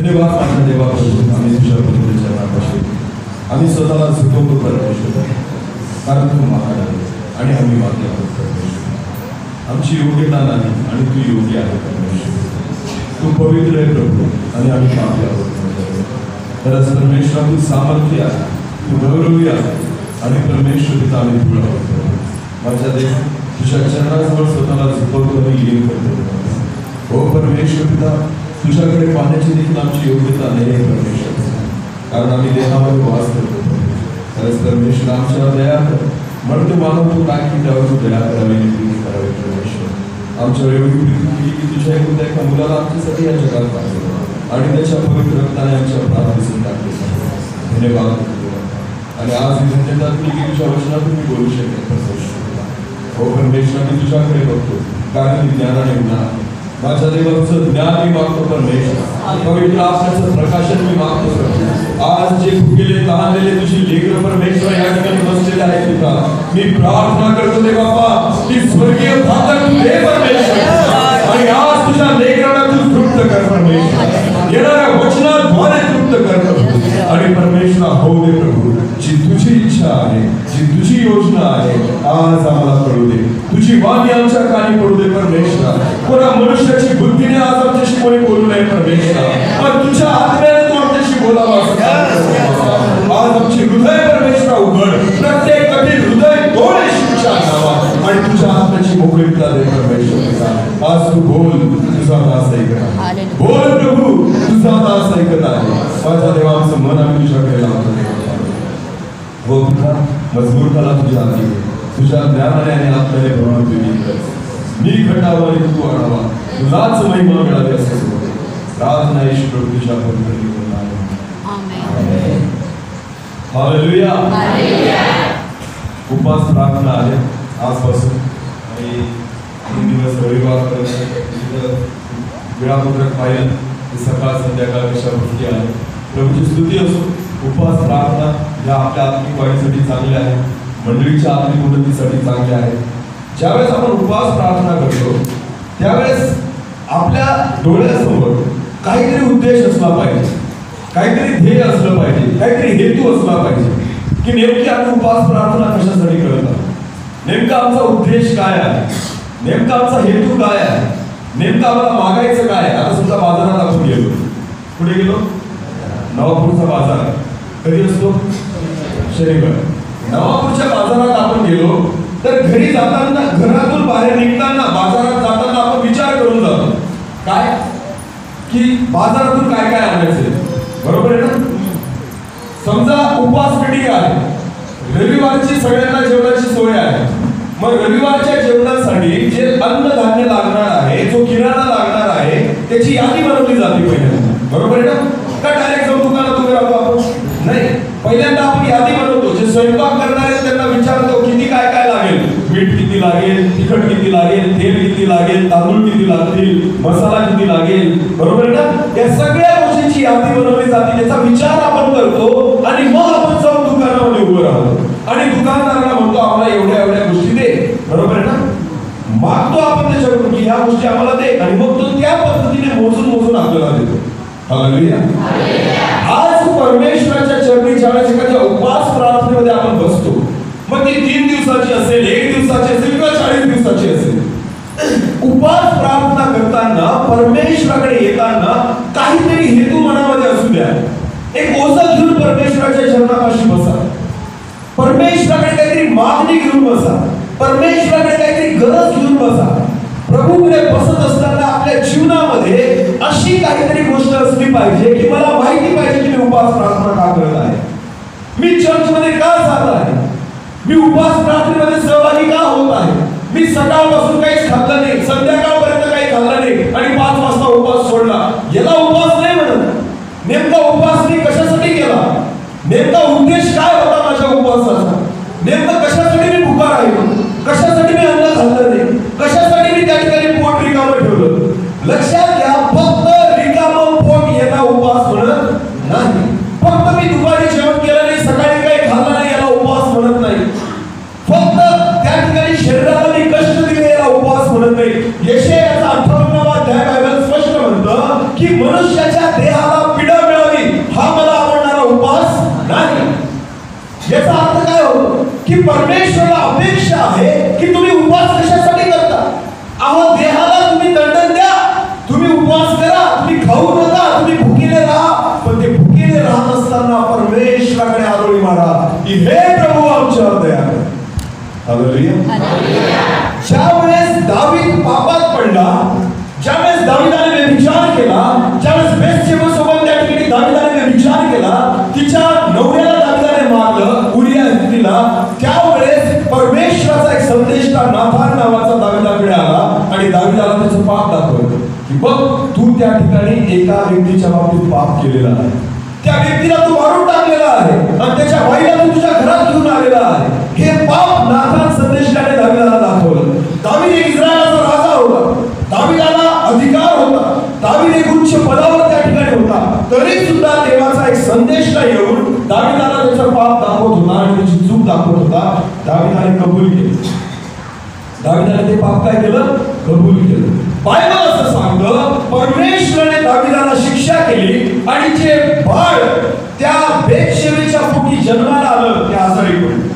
धन्यवाद माझ्या देवा प्रभू, आम्ही तुझ्या प्रभूच्या नावाशी आम्ही स्वतःला झुकवतो परमेश्वर, कारण तू महान आहे आणि आम्ही मागे आहोत परमेश्वर. आमची योग्यता नाही आणि तू योग्य आहे परमेश्वर. तू पवित्र आहे प्रभू आणि आम्ही मागे आहोत. खरंच परमेश्वर तू सामर्थ्य आहे, तू गौरवी आहे आणि परमेश्वर तिथं आम्ही धूळ आहोत. माझ्या देव तुझ्या चरणाजवळ स्वतःला झुकवतो आणि लीन करतो. हो परमेश्वर पिता, तुझ्याकडे पाहण्याची देखील आमची योग्यता नाही आहे परमेश्वर, कारण आम्ही देहामध्ये वास करतो. खरंच परमेश्वर आमच्यावर दया कर. म्हणतो मानव तू काय की त्यावर तू दया करावी आणि प्रीती करावी परमेश्वर. आमच्यावर एवढी प्रीती केली की तुझ्या एका मुलाला आमच्यासाठी या जगात पाठवलं आणि त्याच्या पवित्र रक्ताने आमच्या प्राण दिसून टाकले. धन्यवाद. आणि आज ही धन्यता दिली की तुझ्या वचनातून मी बोलू शकेन परमेश्वर. हो परमेश्वर, मी तुझ्याकडे बघतो कारण मी ज्ञानाने उन्हा माझ्या देवाचं ज्ञान मी मागतो परमेश्वर. पवित्र आत्म्याचं प्रकाशन मी मागतो प्रभू. आज जे भुकेले तहानलेले तुझी लेकरं परमेश्वर या ठिकाणी बसलेले आहेत तुझा, मी प्रार्थना करतो दे बाबा की स्वर्गीय भाकर तू दे परमेश्वर आणि आज तुझ्या लेकरांना तू तृप्त कर परमेश्वर. येणाऱ्या वचनाद्वारे तृप्त कर प्रभू. आणि परमेश्वर होऊ दे प्रभू, जी तुझी इच्छा आहे, जी तुझी योजना आहे आज आम्हाला कळू दे. तुझी वाणी आमच्या कानी पडू दे परमेश्वर. कोणा मनुष्याची बुद्धीने आज आमच्याशी कोणी बोलू नये परमेश्वर, पण तुझ्या आत्म्याने तू आमच्याशी बोलावा. आज आमची हृदय परमेश्वर उघड, प्रत्येक कठीण हृदय तोड येशूच्या नावात आणि तुझ्या आत्म्याची मोकळीकता दे परमेश्वर. आज तू बोल, तुझा दास ऐकत आहे. बोल प्रभू, तुझा दास ऐकत आहे. माझ्या देवा आमचं मन आम्ही तुझ्याकडे लावतो. हो तुझा मजबूरताला तुझ्या हाती, तुझ्या ज्ञानाने आणि आत्म्याने भरून तुझी मी घटावा आणि तू आणावा, तुलाच महिमा मिळावी असे प्रार्थना येशू प्रभू तुझ्या पवित्र आमेन. हालेलुया. उपास प्रार्थना आहे आजपासून आणि 3 दिवस रविवार वेळापत्रक पाहिलं सकाळ संध्याकाळ कशा गोष्टी आहे. प्रभूची स्तुती असो. उपवास प्रार्थना या आपल्या आत्मिक वाढीसाठी चांगल्या आहे, मंडळीच्या आत्मिक उन्नतीसाठी चांगल्या आहे. ज्यावेळेस आपण उपवास प्रार्थना करतो त्यावेळेस आपल्या डोळ्यासमोर काहीतरी उद्देश असला पाहिजे, काहीतरी ध्येय असलं पाहिजे, काहीतरी हेतू असला पाहिजे की नेमकी आम्ही उपवास प्रार्थना कशासाठी करत आहोत, नेमका आमचा उद्देश काय आहे, नेमका आमचा हेतू काय आहे, नेमकं आम्हाला मागायचं काय आहे. आता समजा बाजारात आपण गेलो, कुठे गेलो? नवापूरचा बाजार कधी असतो? शनिवार. नवापूरच्या बाजारात आपण गेलो तर घरी जाताना, घरातून बाहेर निघताना, बाजारात जाताना आपण विचार करून जातो काय की बाजारातून काय काय आणायचं. बरोबर आहे ना? समजा उपवास पिढी आहे, रविवारची सगळ्यांना जेवणाची सोय आहे. मग रविवारच्या जेवणासाठी जे अन्नधान्य लागणार आहे, जो किराणा लागणार आहे, त्याची यादी बनवली जाते पहिल्यांदा. बरोबर आहे ना? का डायरेक्ट जाऊन दुकानात उभे राहतो आपण? नाही, पहिल्यांदा आपण यादी बनवतो. जे स्वयंपाक करणार आहेत त्यांना विचारतो किती काय काय लागेल, मीठ किती लागेल, तिखट किती लागेल, तेल किती लागेल, तांदूळ किती लागतील, मसाला किती लागेल. बरोबर आहे ना? या सगळ्या गोष्टींची यादी बनवली जाते, त्याचा विचार आपण करतो आणि मग आपण जाऊन दुकानामध्ये उभं राहतो आणि दुकानदाराला म्हणतो आम्हाला एवढ्या एवढ्या गोष्टी दे. बरोबर आहे ना? मागतो आपण त्याच्याकडून की ह्या गोष्टी आम्हाला दे आणि मग तो त्या पद्धतीने मोजून आपल्याला देतो. हालेलुया. आज परमेश्वराच्या चरणी ज्यावेळेस एखाद्या उपवास प्रार्थनेमध्ये आपण बसतो, मग ती 3 दिवसाची असेल, 1 दिवसाची असेल किंवा 40 दिवसाची असेल, उपवास प्रार्थना करताना, परमेश्वराकडे येताना काहीतरी हेतू मनामध्ये असू द्या. एक ओझं घेऊन परमेश्वराच्या चरणापाशी बसा, परमेश्वराकडे काहीतरी मागणी घेऊन बसा, परमेश्वराकडे काहीतरी गरज घेऊन बसा. प्रभूकडे बसत असताना आपल्या जीवनामध्ये अशी काहीतरी गोष्ट असली पाहिजे की मला माहिती पाहिजे की मी उपवास प्रार्थना का करत आहे, मी चर्चमध्ये का जात आहे, मी उपवास प्रार्थनेमध्ये सहभागी का होत आहे. मी सकाळपासून काहीच खाल्लं नाही, संध्याकाळपर्यंत काही खाल्लं नाही आणि 5 वाजता उपवास सोडला, याला उपवास नाही म्हणत. नेमका उपवास मी कशासाठी केला, नेमका उद्देश काय होता माझ्या उपवासाचा, नेमकं कशासाठी मी भुका राहिलो, कशासाठी मी अन्न खाल्लं नाही, कशासाठी मी त्या ठिकाणी पोट रिकामं ठेवलं. लक्षात घ्या, फक्त रिकामं पोट याला उपवास म्हणत नाही. फक्त मी दुपारी जेवण केलं नाही, सकाळी काही खाल्लं नाही, याला उपवास म्हणत नाही. फक्त त्या ठिकाणी शरीराला मी कष्ट दिले, याला उपवास म्हणत नाही. यशायाचा 58वा अध्याय बायबल स्पष्ट म्हणतं की मनुष्याच्या देहाला की परमेश्वराला अपेक्षा आहे की तुम्ही उपवास कशासाठी करता? अहो, देहाला तुम्ही दंडन द्या, तुम्ही उपवास करा, तुम्ही खाऊ नका, तुम्ही भुकेले राहा, पण ते भुकेले राहत असताना परमेश्वराकडे आरोळी मारा की हे प्रभू आमच्यावर दया कर. हालेलुया. ज्यावेळेस दावीद पापात पडला, ज्यावेळेस दावीदाने व्यभिचार केला, ज्यावेळेस बेथशेबा सोबत त्या ठिकाणी दावीदाने व्यभिचार केला, तिच्या नवऱ्याला दावीदाने मारलं, उरिया स्त्रीला, त्यावेळेस परमेश्वराचा एक संदेष्टा नाथान नावाचा दावीदाकडे आला आणि दावीदाला त्याचं पाप दाखवलं की बघ, तू त्या ठिकाणी एका व्यक्तीच्या बाबतीत पाप केलेला आहे, त्या व्यक्तीला तू मारून टाकलेला आहे आणि त्याच्या बाईला तू तुझ्या घरात घेऊन आलेला आहे. हे पाप नाथान संदेशाने दावीदाला दाखवलं. दावीद एक इस्रायलाचा राजा होता, दावीदाला अधिकार होता, दावीद एक उच्च पदावर त्या ठिकाणी होता, तरी सुद्धा देवाचा एक संदेशला येऊन दावीदाला त्याचा पाप दाखवत होता आणि त्याची चूक दाखवत होता. दावीदाने कबूल केले, दावीदाने ते पाप काय केलं? कबूल केलं. बायबल असं सांगतं, परमेश्वराने दावीदाला शिक्षा केली आणि जे बाळ त्या बेथशेबेच्या पोटी जन्माला आलं ते आजारी पडलं.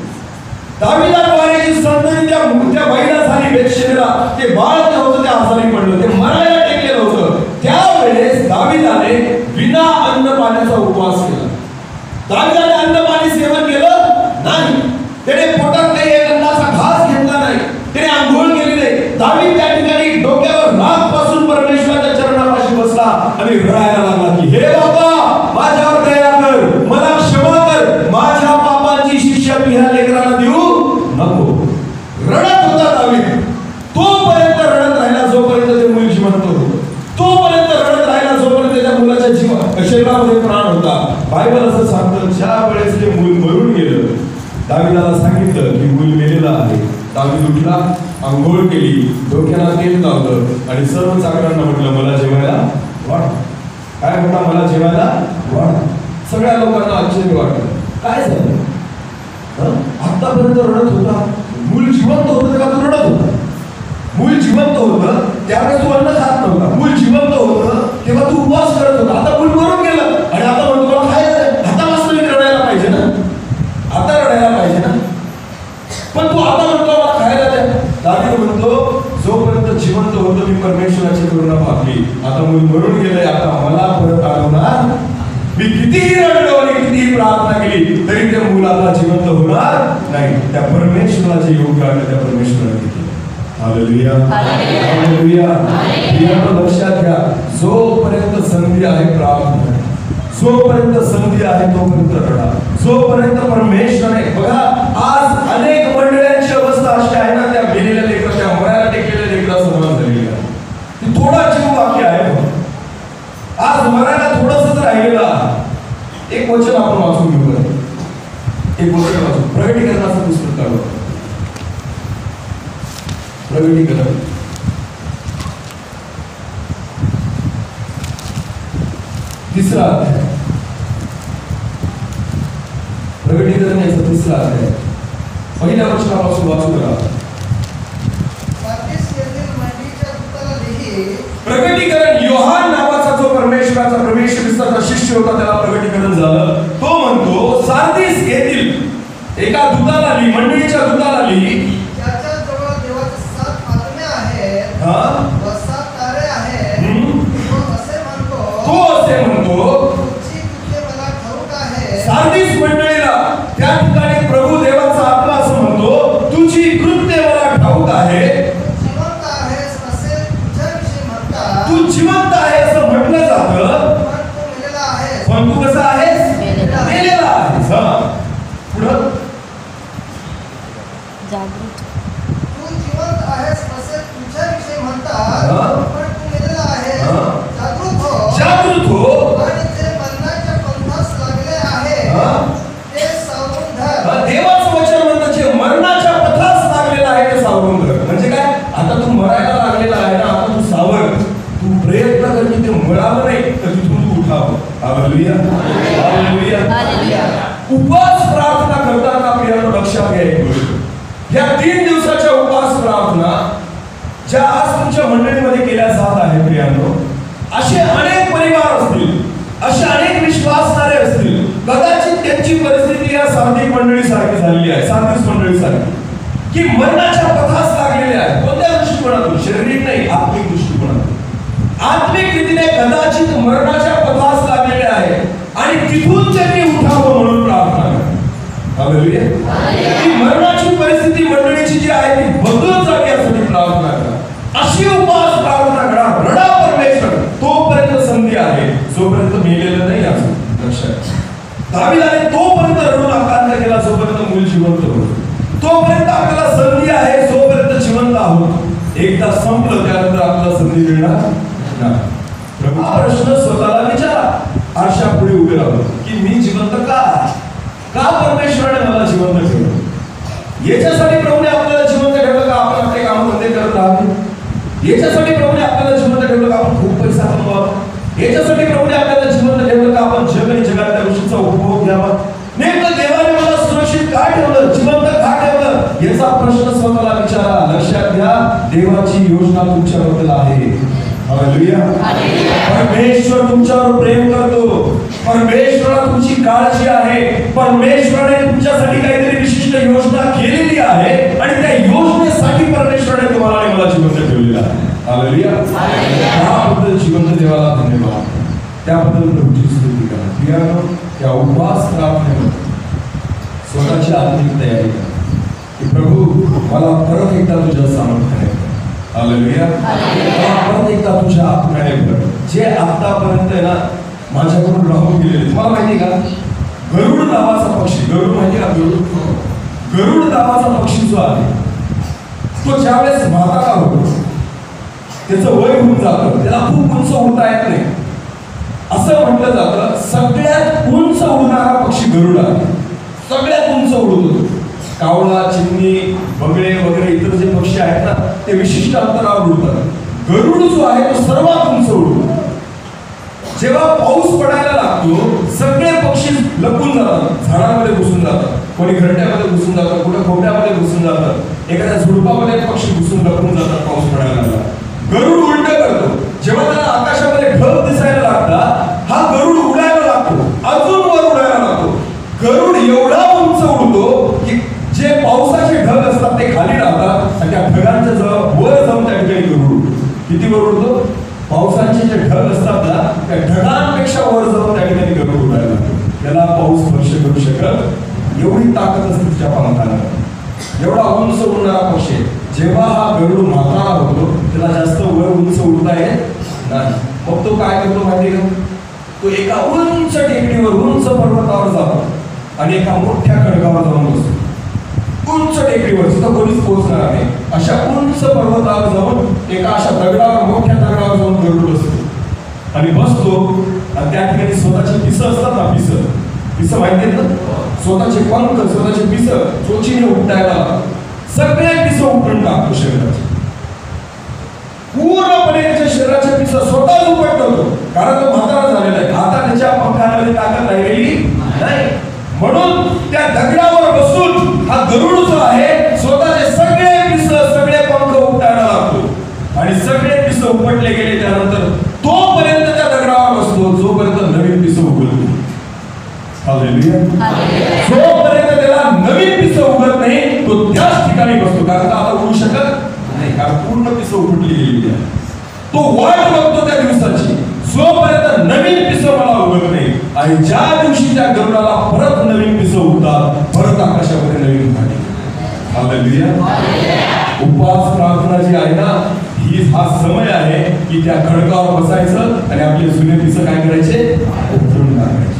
दावीदाद्वारे जी संतती त्या बाईला झाली बेथशेबेला, ते बाळ जे होतं ते आजारी पडलं, ते मरायला टेकलेलं होतं. त्यावेळेस दावीदाने विना अन्न पाण्याचा उपवास केला. दावीदाने अन्न पाणी सेवन केलं नाही, त्याने पोटात काही एक अन्नाचा घास घेतला नाही, त्याने आंघोळ केली नाही. दावीद त्या ठिकाणी डोक्यावर नाक पासून परमेश्वराच्या चरणापाशी बसला आणि रडायला लागला की हे बाबा, माझ्यावर दया कर, मला क्षमा कर, माझ्या पापांची शिक्षा तू ह्या लेकराला देऊ नको. रडत होता दावीद, तोपर्यंत रडत राहिला जोपर्यंत ते मूल जिवंत होतं, तोपर्यंत रडत राहिला जोपर्यंत त्या मुलाच्या शरीरामध्ये प्राण होता. बायबल असं सांगतं, ज्या वेळेस ते मूल मरून गेलं, दावीदाला सांगितलं की मूल मेलेलं आहे. दावीद उठला, आंघोळ केली, डोक्याला तेल लावलं आणि सर्व चाकरांना म्हटलं मला जेवायला वाढ. काय म्हटला? मला जेवायला वाढ. सगळ्या लोकांना आश्चर्य वाटलं, काय झालं? आतापर्यंत रडत होता, मूल जिवंत होतं तेव्हा तू रडत होता, मूल जिवंत होतं त्यावेळेस तू अन्न खात नव्हता, मूल जिवंत होतं तेव्हा तू उपवास करत होता, आता मूल मरून गेलं आणि आता म्हणतो मला खायचं. आता वास्तविक रडायला पाहिजे ना, आता रडायला पाहिजे ना, पण तू आता म्हणतो मला खायला द्या. दावीद म्हणतो, जोपर्यंत जिवंत होतं मी परमेश्वराची करुणा पाहली, आता मूल मरून गेलंय, आता मला परत आठवणार. मी कितीही रडलो आणि कितीही प्रार्थना केली तरी ते मूल आता जिवंत होणार नाही. त्या परमेश्वराचे योग्य आहे, त्या परमेश्वराने केलं. Hallelujah, hallelujah. लक्षात घ्या, जोपर्यंत संधी आहे प्रार्थना, जोपर्यंत संधी आहे तोपर्यंत रडा, जोपर्यंत परमेश्वराने. बघा, आज अनेक मंडळांची अवस्था अशी आहे ना, त्या गेलेल्या लेकरा, त्या मरायला टेकलेल्या लेकरा समाज झालेली आहे. थोडा जीव वाक्य आहे, आज मरायला थोडंसंच राहिलेलं आहे. एक वचन आपण वाचून घेऊ, एक वचन वाचू. प्रगटीकरणाचं पुस्तक काढू, प्रगटीकरण तिसरा अध्याय, प्रगटीकरण याचा तिसरा अध्याय पहिल्या वचनापासून वाचू करा. प्रगटीकरण योहान नावाचा जो परमेश्वराचा प्रवेश विस्ताराचा शिष्य होता त्याला प्रगटीकरण झालं. तो म्हणतो, सार्दिस येथील एका दूताला लिही, मंडळीच्या दूताला लिही, ज्याच्याजवळ देवाचे 7 आत्मे आहेत व 7 तारे आहेत, तो असे म्हणतो, तुझी तुझे मला ठाऊक आहे. सार्दिस मंडळीला त्या ठिकाणी प्रभू देवाचा आत्मा असं म्हणतो, तुझी कृत्य मला ठाऊक आहे, जिवंत आहेस असे तुझ्याविषयी म्हणतात. तू जिवंत आहे असं म्हटलं जातं, पण तू मेलेला आहेस. पण तू कसा आहेस? मेलेला आहेस. पुढं तू जिवंत आहेस असे तुझ्याविषयी म्हणतात, पण तू मेलेला आहेस. जागृत हो, जागृत हो, आणि जे मरणाच्या पंथास लागले आहे ते सावरून धर. देवाचं वचन म्हणतं, जे मरणाच्या पथास लागलेलं आहे ते सावरून धर. म्हणजे काय? आता तू मरायला लागलेला आहे ना, आता तू सावर, तू प्रयत्न कर की ते मरावं नाही, तर तिथून तू उठावं. Hallelujah, hallelujah. उपवास प्रार्थना करताना प्रियानो लक्षात घ्या, या 3 दिवसाच्या उपवास प्रार्थना ज्या आज तुमच्या मंडळीमध्ये केल्या जात आहे प्रियानो, असे अनेक परिवार असतील, असे अनेक विश्वासणारे असतील, कदाचित त्यांची परिस्थिती या सार्वजनिक मंडळी सारखी झालेली आहे साधूस मंडळी सारखी, की मरणाच्या पथास लागलेले आहे. कोणत्या दृष्टिकोनातून? शारीरिक नाही, आत्मिक दृष्टिकोनातून. आत्मिक रीतीने कदाचित मरणाच्या पथास लागलेले आहे आणि तिथून त्यांनी उठावं म्हणून प्रार्थना करा. हालेलुया. ती मरणाची परिस्थिती मंडळीची जी आहे ती बदलून जावी यासाठी प्रार्थना करा. अशी उपवास प्रार्थना करा. रडा परमेश्वर, तोपर्यंत संधी आहे जोपर्यंत मेलेलं नाही. अजून लक्षात, दावीदाने तोपर्यंत रडून आकांत केला जोपर्यंत मूल जिवंत होतं. तोपर्यंत आपल्याला संधी आहे जोपर्यंत जिवंत आहोत. एकदा संपलं त्यानंतर आपल्याला संधी मिळणार नाही. प्रभू हा प्रश्न स्वतःला विचारा. आरशा पुढे उभे राहून की मी जिवंत का परमेश्वराने मला जिवंत ठेवलं? याच्यासाठी प्रभूने आपल्याला जिवंत ठेवलं का आपण आपले काम धंदे करत राहावे? याच्यासाठी प्रभूने आपल्याला जिवंत ठेवलं का आपण खूप पैसा कमवावा? याच्यासाठी प्रभूने आपल्याला जिवंत ठेवलं का आपण जग आणि जगातल्या गोष्टींचा उपभोग घ्यावा? नेमकं देवाने मला सुरक्षित का ठेवलं, जिवंत का ठेवलं, याचा प्रश्न स्वतःला विचारा. लक्षात घ्या, देवाची योजना तुमच्याबद्दल आहे. हालेलुया. परमेश्वर तुमच्यावर प्रेम करतो. परमेश्वराला तुमची काळजी आहे. परमेश्वराने तुमच्यासाठी काहीतरी विशिष्ट योजना केलेली आहे आणि त्या योजनेसाठी परमेश्वराने तुम्हाला आणि मला जिवंत ठेवलेलं आहे. हालेलुया. त्याबद्दल जिवंत देवाला धन्यवाद. त्याबद्दल प्रभूची स्तुती करा. प्रियानो, त्या उपवास प्रार्थनेमध्ये स्वतःची आत्मिक तयारी करा की प्रभू मला परत एकदा तुझ्या सामर्थ्याने कर. हालेलुया. मला परत एकदा तुझ्या आत्म्याने कर. जे आतापर्यंत आहे ना माझ्याकडून राहून गेलेले. तुम्हाला माहिती का, गरुड नावाचा पक्षी, गरुड माहिती का? गरुड नावाचा पक्षी जो आहे तो ज्यावेळेस म्हातारा होतो त्याचं वय होऊन जातं, त्याला खूप उंच उडता येत नाही. असं म्हटलं जातं सगळ्यात उंच उडणारा पक्षी गरुड आहे. सगळ्यात उंच उडतो. कावळा, चिमणी, बगळे वगैरे इतर जे पक्षी आहेत ना ते विशिष्ट अंतरावर उडतात. गरुड जो आहे तो सर्वात उंच उडतो. जेव्हा पाऊस पडायला लागतो सगळे पक्षी लपून जातात, झाडामध्ये घुसून जातात, कोणी घरट्यामध्ये घुसून जातात, कुठे खोट्यामध्ये घुसून जातात, एखाद्या झुडपामध्ये पक्षी घुसून लपून जातात पाऊस पडायला लागला. गरुड उलट करतो. जेव्हा त्याला आकाशामध्ये ढग दिसायला लागतात हा गरुड उडायला लागतो, अजून वर उडायला लागतो. गरुड एवढा उंच उडतो की जे पावसाचे ढग असतात ते खाली राहतात आणि त्या ढगांच्या जवळ वर जाऊन त्या ठिकाणी गरुड उडतो. किती वर उडतो? पावसाचे जे ढग असतात ना त्या ढगांपेक्षा वर जाऊन त्या ठिकाणी गरुड उडायला लागतो. त्याला पाऊस स्पर्श करू शकत एवढी ताकद असते तिच्या पंखाला. एवढा उंच उडणारा पक्षी. जेव्हा हा गरुड म्हातारा होतो त्याला जास्त वर उंच उडता येत नाही. मग तो काय करतो माहिती का? तो एका उंच टेकडीवर, उंच पर्वतावर जातो आणि एका मोठ्या खडकावर जाऊन बसतो. उंच टेकडीवर तिथं कोणीच पोहोचणार नाही अशा उंच पर्वतावर जाऊन एका अशा दगडावर, मोठ्या दगडावर जाऊन गरुड बसतो आणि बसतो आणि त्या ठिकाणी स्वतःची पिसं असतात ना, पिसं माहिती आहेत ना, स्वतःचे पंख, स्वतःचे पिसं चोचीने उपटायला सगळे पिसं उपटून टाकतो. शरीराचे पूर्णपणे त्याच्या शरीराचे पिसं स्वतःच उपटतो. कारण तो म्हातारा झालेला आहे. आता त्याच्या पंखांमध्ये ताकद राहिलेली नाही. म्हणून त्या दगडावर बसून हा गरुड जो आहे स्वतःचे सगळे पिसं, सगळे पंख उपटायला लागतो आणि सगळे पिसं उपटले गेले त्यानंतर तोपर्यंत त्या दगडावर बसतो जोपर्यंत नवीन पिसं उगवत. हालेलुया. जोपर्यंत त्याला नवीन पिसं उगत नाही तो त्याच ठिकाणी बसतो. कारण आता उडू शकत नाही, कारण पूर्ण पिसं उपटली गेलेली आहे. तो वाट बघतो त्या दिवसाची जोपर्यंत नवीन पिसं मला उगत नाही. आणि ज्या दिवशी त्या गरुडाला परत नवीन पिसं उगतात, परत आकाशामध्ये नवीन भाटी. हालेलुया. उपवास प्रार्थना जी आहे ना हा समय आहे की त्या खडकावर बसायचं आणि आपले जुने पिसं काय करायचे? उपटून टाकायचे.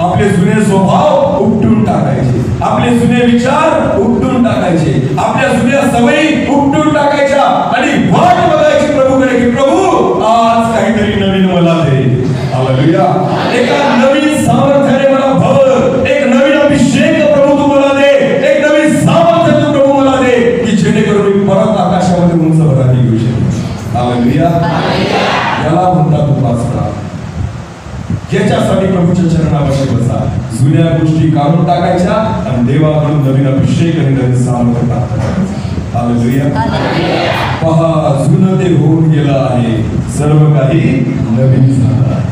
आपले जुने स्वभाव उपटून टाकायचे, आपले जुने विचार उपटून टाकायचे, आपल्या जुन्या सवयी उपटून टाकायच्या आणि वाट बघायची प्रभूकडे की प्रभू आज काहीतरी नवीन मला दे. हालेलुया. एका नवीन सामर्थ्याने मला भर, एक नवीन अभिषेक प्रभू तू मला दे, एक नवीन सामर्थ्य तू प्रभू मला दे की जेणेकरून मी परत आकाशामध्ये उंच भरारी घेऊ शकेन. हालेलुया. याला म्हणतात उपवास प्रार्थना. याच्यासाठी प्रभूच्या चरणापाशी बसा. जुन्या गोष्टी काढून टाकायच्या आणि देवाकडून नवीन अभिषेक आणि नवीन सामर्थ्य प्राप्त करायचं. हालेलुया. पहा जुनं ते होऊन गेलं आहे, सर्व काही नवीन झालं आहे.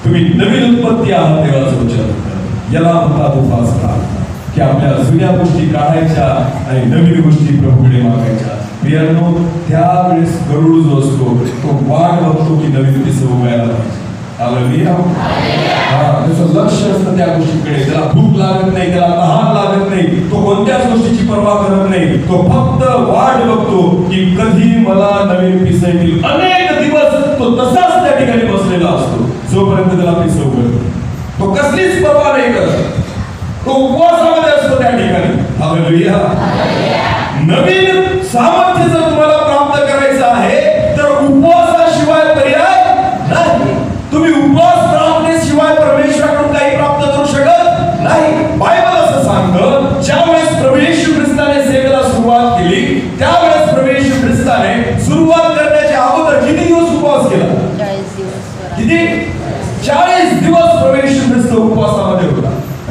तुम्ही नवीन उत्पत्ती आहात देवाचं वचन. याला म्हणतात उपवास प्रार्थना. की आपल्या जुन्या गोष्टी काढायच्या आणि नवीन गोष्टी प्रभूकडे मागायच्या. प्रियांनो, त्यावेळेस गरुड जो असतो तो वाट बघतो की नवीन पिसं उगायला पाहिजे. हालेलुया. त्याचं लक्ष असतं त्या गोष्टीकडे. त्याला भूक लागत नाही, त्याला तहान लागत नाही, तो कोणत्याच गोष्टीची पर्वा करत नाही. तो फक्त वाट बघतो की कधी मला नवीन पिसं येतील. अनेक दिवस तो तसाच त्या ठिकाणी बसलेला असतो जोपर्यंत त्याला पिसं उगवत. तो कसलीच पर्वा नाही करत. तो उपवासामध्ये असतो त्या ठिकाणी. हालेलुया. नवीन सामर्थ्य जर तुम्हाला प्राप्त करायचं आहे तर उपवासाशिवाय पर्याय नाही. तुम्ही उपवास प्रार्थनेशिवाय परमेश्वराकडून काही प्राप्त करू शकत नाही. बायबल असं सांगतं, ज्यावेळेस प्रभू येशू ख्रिस्ताने सेवेला सुरुवात केली त्यावेळेस प्रभू येशू ख्रिस्ताने सुरुवात करण्याच्या अगोदर किती दिवस उपवास केला? 40 दिवस. किती? 40 दिवस प्रभू येशू ख्रिस्त उपवासामध्ये होता,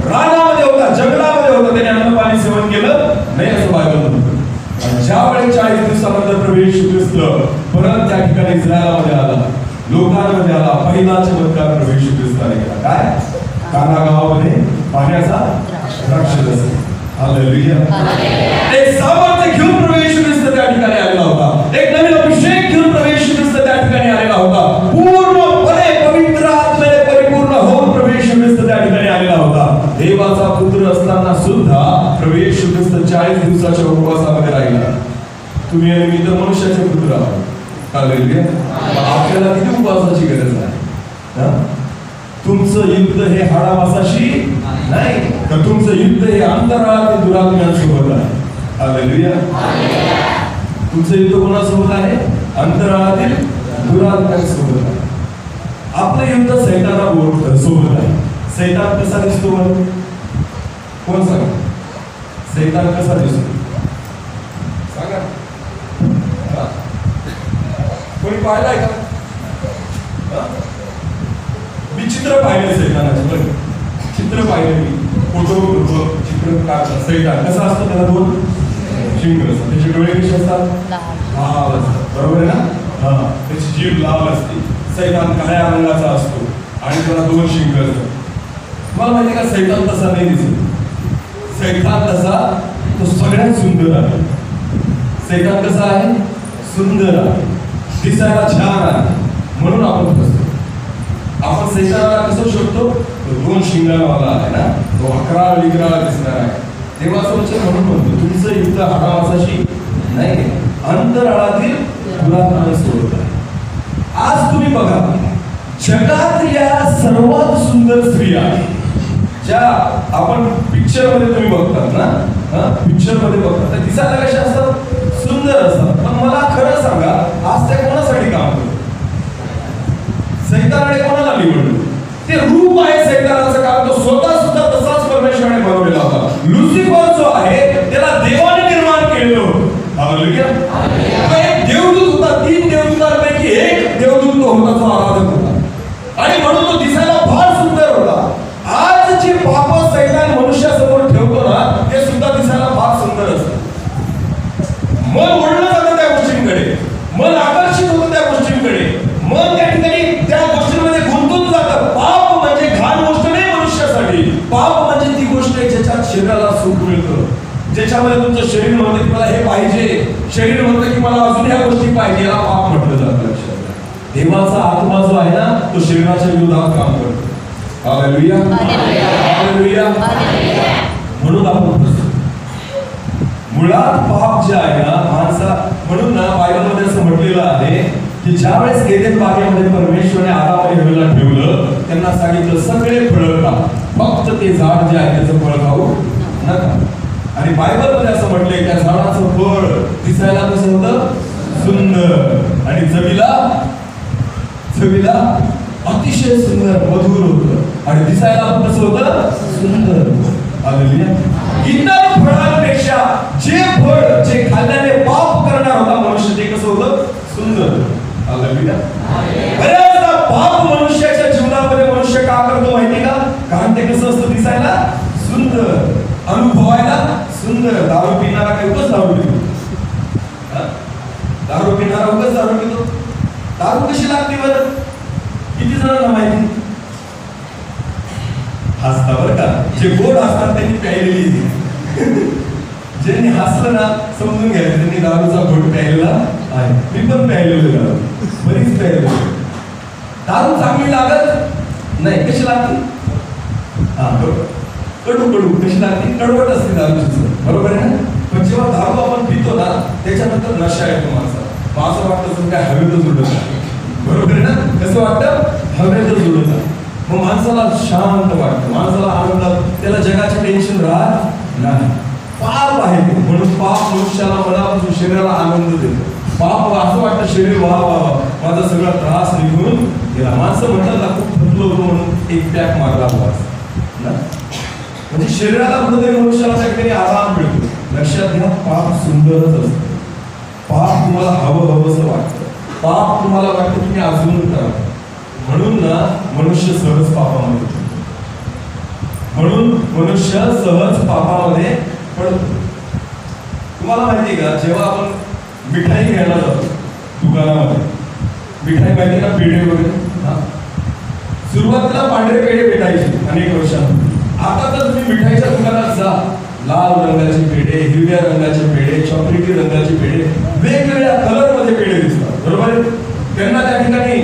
रानामध्ये होता, जंगलामध्ये होता. त्याने अन्न पाणी सेवन केलं नाही असं बायबल म्हणतं. ज्या वेळेस 40 दिवसानंतर प्रभू येशू ख्रिस्त परत त्या ठिकाणी इस्रायलामध्ये आला, लोकांमध्ये आला, पहिला चमत्कार प्रभू येशू ख्रिस्ताने केला. काय? काना गावामध्ये पाण्याचा द्राक्षरस. हालेलुया. एक सामर्थ्य घेऊन प्रभू येशू ख्रिस्त त्या ठिकाणी आलेला होता. एक नवीन अभिषेक घेऊन प्रभू येशू ख्रिस्त त्या ठिकाणी आलेला होता. पूर्णपणे पवित्र आत्म्याने परिपूर्ण होऊन प्रभू येशू ख्रिस्त त्या ठिकाणी आलेला होता. देवाचा पुत्र असताना सुद्धा प्रभू येशू ख्रिस्त 40 दिवसाच्या उपवासामध्ये राहिला. तुम्ही आणि मी तर मनुष्याचे पुत्र आहोत. हालेलुया. आपल्याला किती उपवासाची गरज आहे? तुमचं युद्ध हे हाडामासाशी नाही, तर तुमचं युद्ध हे अंतराळातील दुरात्म्यांसोबत आहे. हालेलुया. तुमचं युद्ध कोणासोबत आहे? अंतराळातील दुरात्म्यांसोबत आहे. आपलं युद्ध सैतानासोबत आहे. सैतान कसा दिसतो? कोण सांगा? सैतान कसा दिसतो सांगा. कोणी पाहिलाय का? मी चित्र पाहिले सैतानाचे. चित्र पाहिले मी, फोटो चित्र काढतात. सैतान कसा असतो? त्याला 2 शिंग असतात. त्याचे डोळे कसे असतात? लाल असतात. बरोबर आहे ना? त्याची जीभ लाल असते. सैतान काळ्या रंगाचा असतो आणि त्याला 2 शिंग असतात. मला माहिती का, सैतान तसा नाही दिसत. सैतान तसा तो सगळ्यात सुंदर आहे. सैतान कसा आहे? सुंदर आहे, दिसायला छान आहे, म्हणून आपण फसतो. आपण सैतानाला कसं शोधतो? तो 2 शिंगावाला आहे ना, तो 11 विग्रह दिसणार आहे. देवाचं वचन म्हणून म्हणतो तुमचं युद्ध हाडामासाशी नाही, अंतराळातील दुरात्म्यांसोबत आहे. आज तुम्ही बघा, जगातल्या सर्वात सुंदर स्त्रिया ज्या आपण पिक्चर मध्ये तुम्ही बघतात ना, पिक्चर मध्ये बघतात, त्या दिसायला कशा असतात? सुंदर असतात. पण मला खरं सांगा, आज त्या कोणासाठी काम करतात? सैतानाने कोणाला निवडलं? ते रूप आहे सैतानाचं, कारण तो स्वतः सुद्धा तसाच परमेश्वराने बनवलेला होता. लुसिफर जो आहे त्याला देवाने निर्माण केलेलं होतं. हालेलुया. एक देवदूत होता, 3 देवदूतांपैकी एक देवदूत तो होता जो आराधक होता आणि म्हणून तो दिसायला फार सुंदर होता. आज जे पाप सैतान मनुष्यासमोर ठेवतो ना, ते सुद्धा दिसायला फार सुंदर असतं. मन ओढलं जातं त्या गोष्टींकडे, मन आकर्षित होतं त्या गोष्टींकडे, मन त्या ठिकाणी त्या गोष्टींमध्ये गुंतून जातं. पाप म्हणजे घाण गोष्ट नाही मनुष्यासाठी. पाप म्हणजे ती गोष्ट आहे ज्याच्यात शरीराला सुख मिळतं, ज्याच्यामध्ये तुमचं शरीर म्हणतं की मला हे पाहिजे, शरीर म्हणतं की मला अजून ह्या गोष्टी पाहिजे, याला पाप म्हटलं जातं. लक्षात. देवाचा आत्मा जो आहे ना, तो शरीराच्या विरोधात काम करतो. हालेलुया. हालेलुया. म्हणून आपण फसतो. मुळात पाप जे आहे ना माणसा, म्हणून ना बायबलमध्ये असं म्हटलेलं आहे की ज्यावेळेस एदेन बागेमध्ये परमेश्वराने आदाम आणि हव्वाला ठेवलं, त्यांना सांगितलं सगळे फळं खा, फक्त ते झाड जे आहे त्याचं फळ खाऊ नका. आणि बायबलमध्ये असं म्हटलंय त्या झाडाचं फळ दिसायला कसं होतं? सुंदर, आणि चवीला अतिशय सुंदर, मधुर होतं, आणि दिसायला पण कसं होतं? सुंदर. हालेलुया. इतर फळांपेक्षा जे फळ जे खाल्ल्याने पाप करणार होता मनुष्य, ते कसं होतं? सुंदर. हालेलुया. बऱ्याचदा पाप मनुष्याच्या जीवनामध्ये मनुष्य का करतो माहिती का? कारण ते कसं असतं? दिसायला सुंदर, अनुभवायला सुंदर. दारू पिणारा काही उगाच दारू पितो? दारू पिणारा उगाच दारू पितो? दारू कशी लागते बरं? किती जणांना माहिती? हसता बरं का, जे गोड असतात त्यांनी प्यायलेली ज्यांनी हसलं ना समजून घ्यायचं त्यांनी दारूचा घोट प्यायला आहे. मी पण प्यायलेलो दारू, बरीच प्यायलेलो. दारू चांगली लागत नाही. कशी लागते? हा बरोबर, कडू कडू कशी लागते? कडवट असते दारूची, बरोबर आहे ना. पण जेव्हा दारू आपण पितो ना त्याच्यानंतर नशा येतो माणसाला. असं वाटतं जर काय हवेतच उडत आहे, बरोबर आहे ना. कसं वाटतं? हवेतच उडत आहे. मग माणसाला शांत वाटतं, माणसाला आनंदात, त्याला जगाचे टेन्शन राहत नाही. पाप आहे ते, म्हणून पाप मनुष्याला मनापासून शरीराला आनंद देतो. पाप असं वाटतं शरीर वा वा वा माझा सगळा त्रास निघून गेला. माणसं म्हणतात ना खूप थकलो होतो म्हणून एक पॅक मारला ना, म्हणजे शरीराला कुठेतरी मनुष्याला त्या ठिकाणी आराम मिळतो. लक्षात घ्या, पाप सुंदरच असतं. पाप तुम्हाला हवं हवंसं वाटतं, पाप तुम्हाला वाटतं तुम्ही अजून करा. म्हणून ना मनुष्य सहज पापामध्ये, म्हणून मनुष्य सहज पापामध्ये पडतो. तुम्हाला माहिती का, जेव्हा आपण मिठाई घ्यायला जातो दुकानामध्ये, मिठाई माहिती का, पेढे वगैरे, सुरुवातीला पांढरे पेढे भेटायचे अनेक वर्षांपूर्वी. आता तर तुम्ही मिठाईच्या दुकानात जा, लाल रंगाचे पेढे, हिरव्या रंगाचे पेढे, चॉकलेटी रंगाचे पेढे, वेगवेगळ्या कलर मध्ये पेढे दिसतात, बरोबर आहे. त्यांना त्या ठिकाणी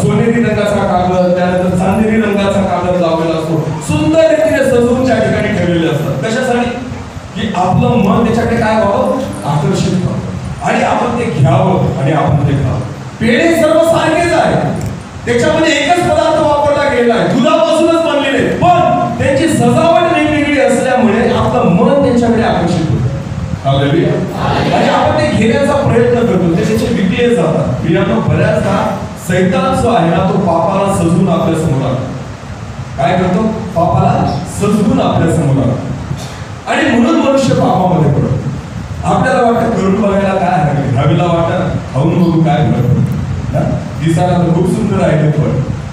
सोनेरी रंगाचा कागद, त्यानंतर चांदेरी रंगाचा कागद लावलेला असतो, सुंदर रीतीने सजवून त्या ठिकाणी ठेवलेले असतात. कशासाठी? की आपलं मन त्याच्याकडे काय व्हावं, आकर्षित व्हावं आणि आपण ते घ्यावं आणि आपण ते खावं. पेढे सर्व सारखेच आहे, त्याच्यामध्ये एकच पदार्थ वापरला गेलेला आहे, दुधापासूनच बनलेले, पण त्यांची सजावट वेगवेगळी असल्यामुळे आपलं मन त्यांच्याकडे आकर्षित होतं. हालेलुया. आणि आपण ते घेण्याचा प्रयत्न करतो, ते त्याचे विकले जातात. प्रियानो, बऱ्याचदा सैतान जो आहे ना तो पापाला सजवून आपल्या समोर आणतो. काय करतो? पापाला सजवून आपल्या समोर आणतो आणि म्हणून मनुष्य पापामध्ये पडतो. आपल्याला वाटतं करून बघायला काय हरकत, हवीला वाटत खाऊन बघू काय फरक पडतो. दिसायला तर खूप सुंदर आहे ते फळ,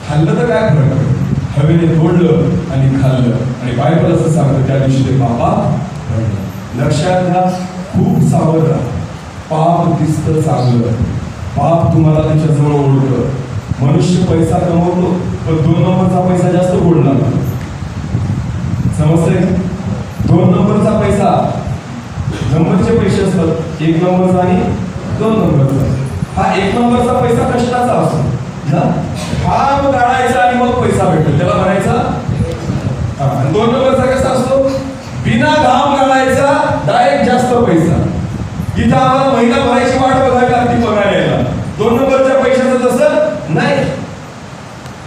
खाल्लं तर काय फरक पडतो. हवेने तोडलं आणि खाल्लं आणि बायबल असं सांगतं त्या दिवशी ते पापात पडलं. लक्षात घ्या, खूप सावध राहा. पाप दिसतं चांगलं, पाप तुम्हाला त्याच्याजवळ ओढतं. मनुष्य पैसा कमवतो पण 2 नंबरचा पैसा जास्त गोड लागतो. समजतंय? 2 नंबरचा पैसा, नंबरचे पैसे असतात 1 नंबरचा आणि 2 नंबरचा. हा 1 नंबरचा पैसा कष्टाचा असतो ना, काम काढायचा आणि मग पैसा भेटतो, त्याला म्हणायचा. 2 नंबरचा कसा असतो? बिना घाम घालायचा डायरेक्ट जास्त पैसा. इथं आम्हाला महिना भरायची वाट बघावी लागते पगार यायला. 2 नंबरच्या पैशाचं तसं नाही.